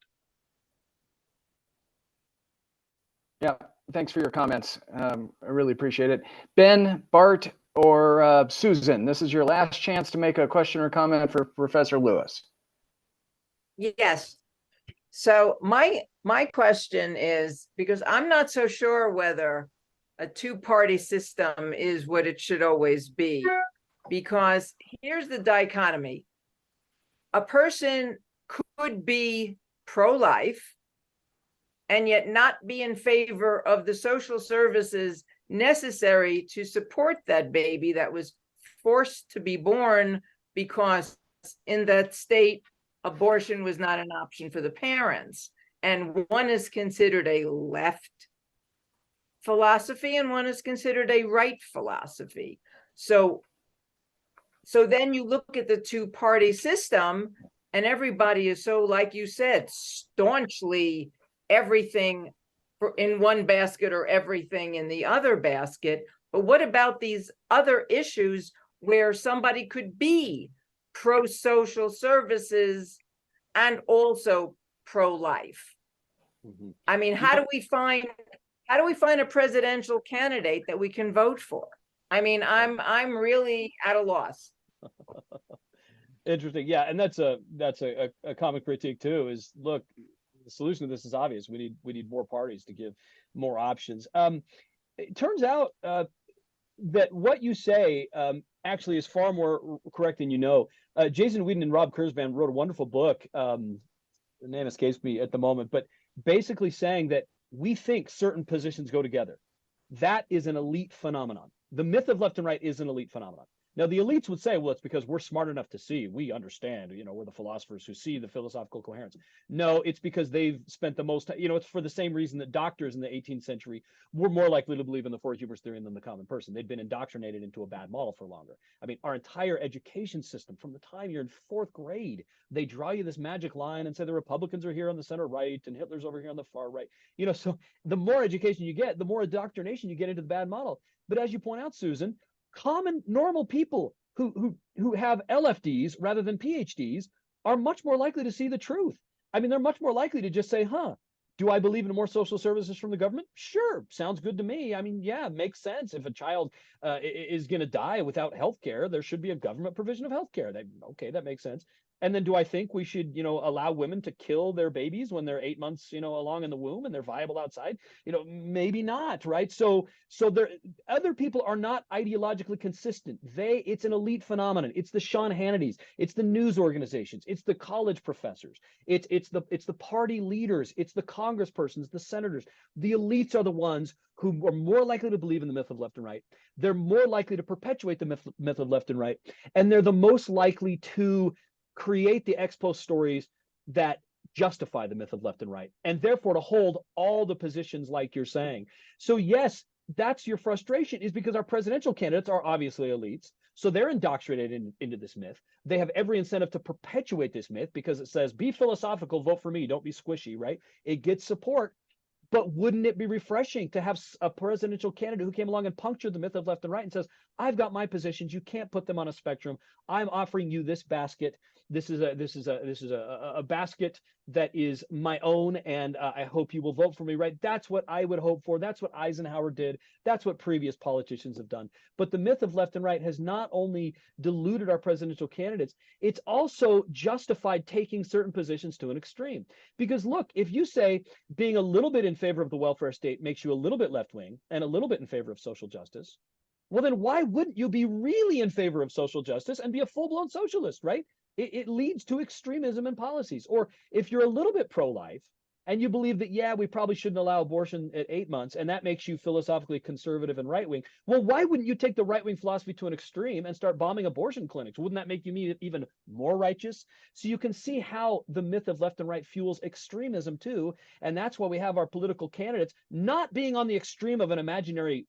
Yeah, thanks for your comments. I really appreciate it. Ben, Bart, or Susan, this is your last chance to make a question or comment for Professor Lewis.
Yes. So my question is, because I'm not so sure whether a two-party system is what it should always be, because here's the dichotomy. A person could be pro-life and yet not be in favor of the social services necessary to support that baby that was forced to be born because in that state, abortion was not an option for the parents. And one is considered a left philosophy and one is considered a right philosophy. So then you look at the two-party system and everybody is so, like you said, staunchly everything in one basket or everything in the other basket. But what about these other issues where somebody could be pro-social services and also pro-life?
Mm-hmm.
I mean, how do we find a presidential candidate that we can vote for? I mean, I'm really at a loss.
Interesting. Yeah, and that's a common critique too, is look, the solution to this is obvious. We need more parties to give more options. It turns out that what you say actually is far more correct than you know. Jason Whedon and Rob Kurzban wrote a wonderful book. The name escapes me at the moment, but basically saying that we think certain positions go together. That is an elite phenomenon. The myth of left and right is an elite phenomenon. Now, the elites would say, well, it's because we're smart enough to see, we understand, we're the philosophers who see the philosophical coherence. No, it's because they've spent the most, it's for the same reason that doctors in the 18th century were more likely to believe in the four hubris theory than the common person. They'd been indoctrinated into a bad model for longer. I mean, our entire education system, from the time you're in 4th grade, they draw you this magic line and say the Republicans are here on the center right and Hitler's over here on the far right. So the more education you get, the more indoctrination you get into the bad model. But as you point out, Susan, common normal people who have LFDs rather than PhDs are much more likely to see the truth. I mean, they're much more likely to just say, do I believe in more social services from the government? Sure, sounds good to me. I mean, yeah, makes sense. If a child is going to die without health care, there should be a government provision of health care. Okay, that makes sense. And then do I think we should, allow women to kill their babies when they're 8 months, along in the womb and they're viable outside? Maybe not, right? So there, other people are not ideologically consistent. It's an elite phenomenon. It's the Sean Hannitys, it's the news organizations, it's the college professors, it's the party leaders, it's the congresspersons, the senators. The elites are the ones who are more likely to believe in the myth of left and right. They're more likely to perpetuate the myth of left and right, and they're the most likely to create the ex post stories that justify the myth of left and right, and therefore to hold all the positions like you're saying. So yes, that's your frustration, is because our presidential candidates are obviously elites. So they're indoctrinated into this myth. They have every incentive to perpetuate this myth because it says, be philosophical, vote for me, don't be squishy, right? It gets support. But wouldn't it be refreshing to have a presidential candidate who came along and punctured the myth of left and right and says, I've got my positions, you can't put them on a spectrum. I'm offering you this basket. This is a basket that is my own, and I hope you will vote for me, right? That's what I would hope for. That's what Eisenhower did. That's what previous politicians have done. But the myth of left and right has not only diluted our presidential candidates, it's also justified taking certain positions to an extreme. Because look, if you say being a little bit in favor of the welfare state makes you a little bit left-wing and a little bit in favor of social justice, well, then why wouldn't you be really in favor of social justice and be a full-blown socialist, right? It leads to extremism in policies. Or if you're a little bit pro-life and you believe that, yeah, we probably shouldn't allow abortion at 8 months, and that makes you philosophically conservative and right-wing, well, why wouldn't you take the right-wing philosophy to an extreme and start bombing abortion clinics? Wouldn't that make you even more righteous? So you can see how the myth of left and right fuels extremism too, and that's why we have our political candidates not being on the extreme of an imaginary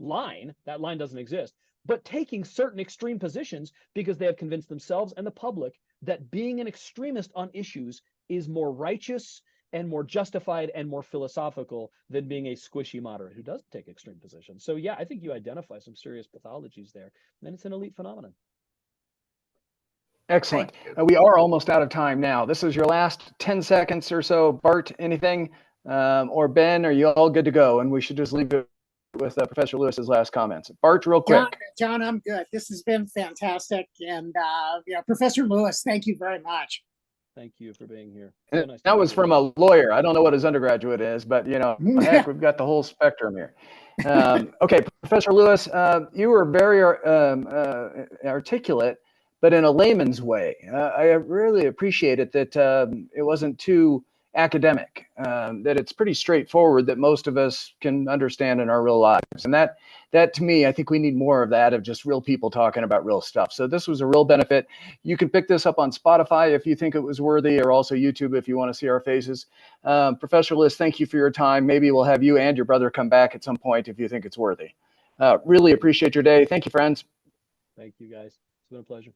line. That line doesn't exist, but taking certain extreme positions because they have convinced themselves and the public that being an extremist on issues is more righteous and more justified and more philosophical than being a squishy moderate who doesn't take extreme positions. So yeah, I think you identify some serious pathologies there, and it's an elite phenomenon.
Excellent. We are almost out of time now. This is your last 10 seconds or so. Bart, anything? Or Ben, are you all good to go? And we should just leave it with Professor Lewis's last comments. Bart, real quick.
John, I'm good. This has been fantastic. And Professor Lewis, thank you very much.
Thank you for being here.
So nice that was from a lawyer. I don't know what his undergraduate is, but heck, we've got the whole spectrum here. Okay, Professor Lewis, you were very articulate, but in a layman's way. I really appreciate it that it wasn't too academic, that it's pretty straightforward, that most of us can understand in our real lives. And that to me, I think we need more of that, of just real people talking about real stuff. So this was a real benefit. You can pick this up on Spotify if you think it was worthy, or also YouTube if you want to see our faces. Professor Lewis, thank you for your time. Maybe we'll have you and your brother come back at some point if you think it's worthy. Really appreciate your day. Thank you, friends.
Thank you, guys. It's been a pleasure.